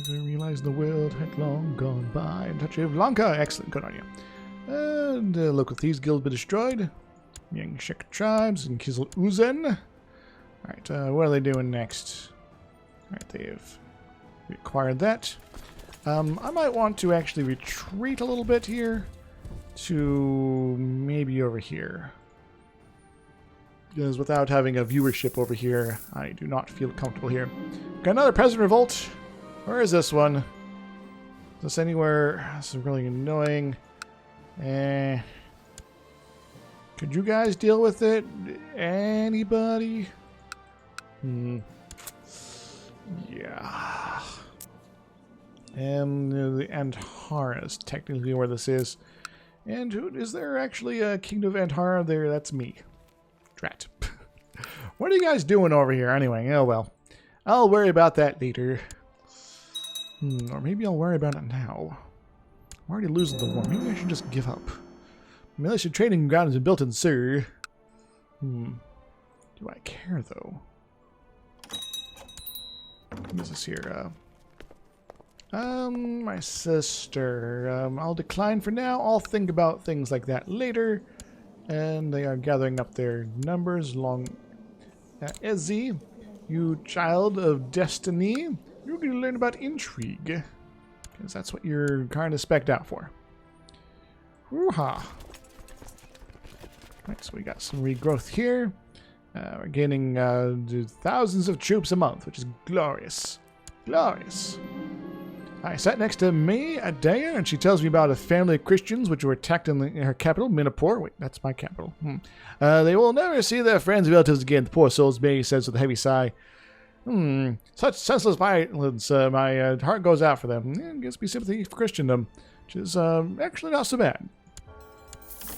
realized the world had long gone by in touch of Lanka. Excellent, good on you. And local thieves guild be destroyed. Young Shek tribes and Kizil Uzen. Alright, what are they doing next? Alright, they've acquired that. I might want to actually retreat a little bit here to maybe over here. Because without having a viewership over here, I do not feel comfortable here. Got another peasant revolt. Where is this one? Is this anywhere? This is really annoying. Could you guys deal with it? Anybody? Yeah. The Antara is technically where this is. And is there actually a Kingdom of Antara there? That's me. Drat. What are you guys doing over here anyway? Oh well. I'll worry about that later. Or maybe I'll worry about it now. I'm already losing the war. Maybe I should just give up. Militia training ground has been built in Sur. Do I care though? What is this here? My sister. I'll decline for now. I'll think about things like that later. And they are gathering up their numbers along Ezzy, you child of destiny. You need to learn about intrigue. Because that's what you're kind of spec'd out for. Woo-ha. Right, so we got some regrowth here. We're gaining thousands of troops a month, which is glorious. Glorious. I sat next to me, Adea, and she tells me about a family of Christians which were attacked in her capital, Minapur. Wait, that's my capital. They will never see their friends and relatives again, the poor souls, May says with a heavy sigh. Such senseless violence. My heart goes out for them. It gives me sympathy for Christendom, which is actually not so bad.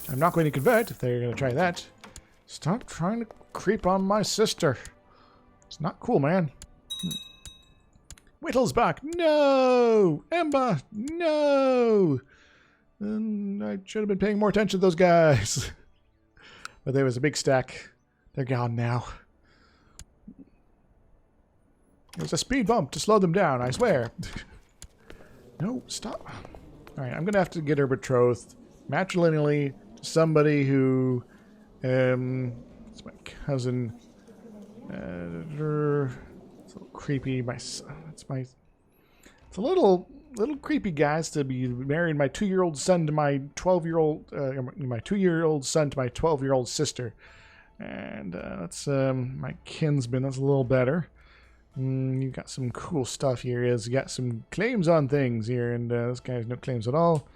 I'm not going to convert if they're going to try that. Stop trying to creep on my sister. It's not cool, man. Whittlesbach, no! Ember, no! And I should have been paying more attention to those guys. But there was a big stack. They're gone now. It was a speed bump to slow them down, I swear. No, stop. Alright, I'm going to have to get her betrothed matrilineally to somebody who... it's my cousin... a little creepy. It's a little creepy, guys, to be marrying my 2-year-old son to my 12-year-old my 2-year-old son to my 12-year-old sister, and that's my kinsman. That's a little better. You got some cool stuff here. You got some claims on things here, and this guy has no claims at all.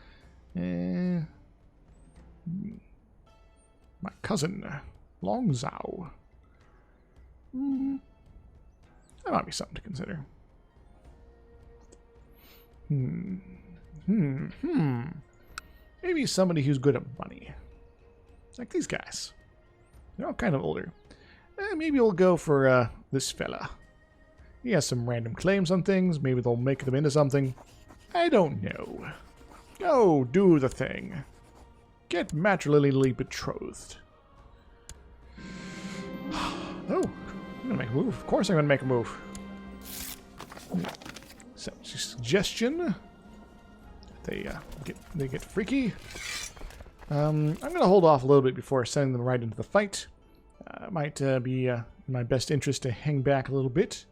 My cousin, Long Zhao. That might be something to consider. Maybe somebody who's good at money. Like these guys. They're all kind of older. Maybe we'll go for this fella. He has some random claims on things. Maybe they'll make them into something. I don't know. Go do the thing. Get matrimonially betrothed. Oh, I'm going to make a move. Of course I'm going to make a move. Suggestion. They get freaky. I'm going to hold off a little bit before sending them right into the fight. It might be in my best interest to hang back a little bit.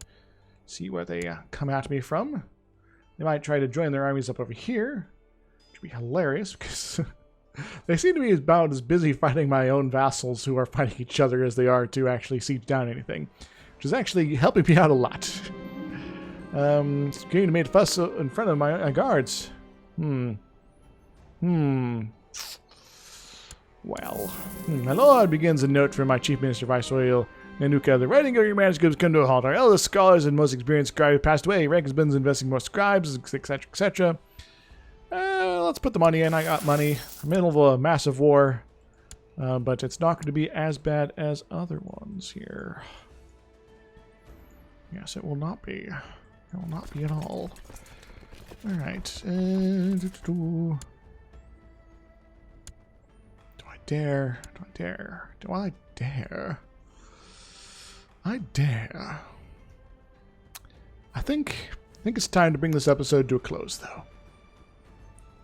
See where they come at me from. They might try to join their armies up over here, which would be hilarious because they seem to be about as busy fighting my own vassals who are fighting each other as they are to actually siege down anything, which is actually helping me out a lot. It's going to make a fuss in front of my guards. Well, my lord, begins a note from my chief minister, Viceroy Nanuka. The writing of your manuscripts come to a halt. Our eldest scholars and most experienced scribe passed away. Rank has been investing more scribes, etc., etc. Let's put the money in. I got money. I'm in the middle of a massive war, but it's not going to be as bad as other ones here. Yes, it will not be. It will not be at all. All right. Do I dare? Do I dare? Do I dare? I dare. I think it's time to bring this episode to a close, though.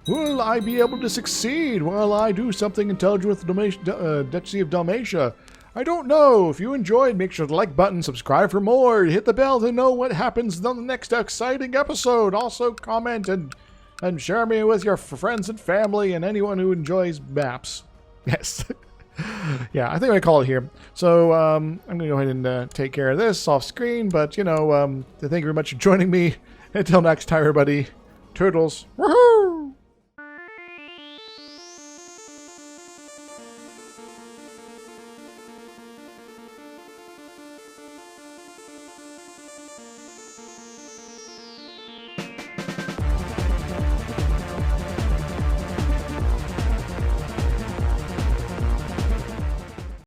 Will I be able to succeed while I do something intelligent with the Duchy of Dalmatia? I don't know. If you enjoyed, make sure to like button, subscribe for more, hit the bell to know what happens on the next exciting episode. Also comment and share me with your friends and family and anyone who enjoys maps. Yes. Yeah, I think I call it here. So I'm going to go ahead and take care of this off screen. But, you know, thank you very much for joining me. Until next time, everybody. Turtles. Woohoo!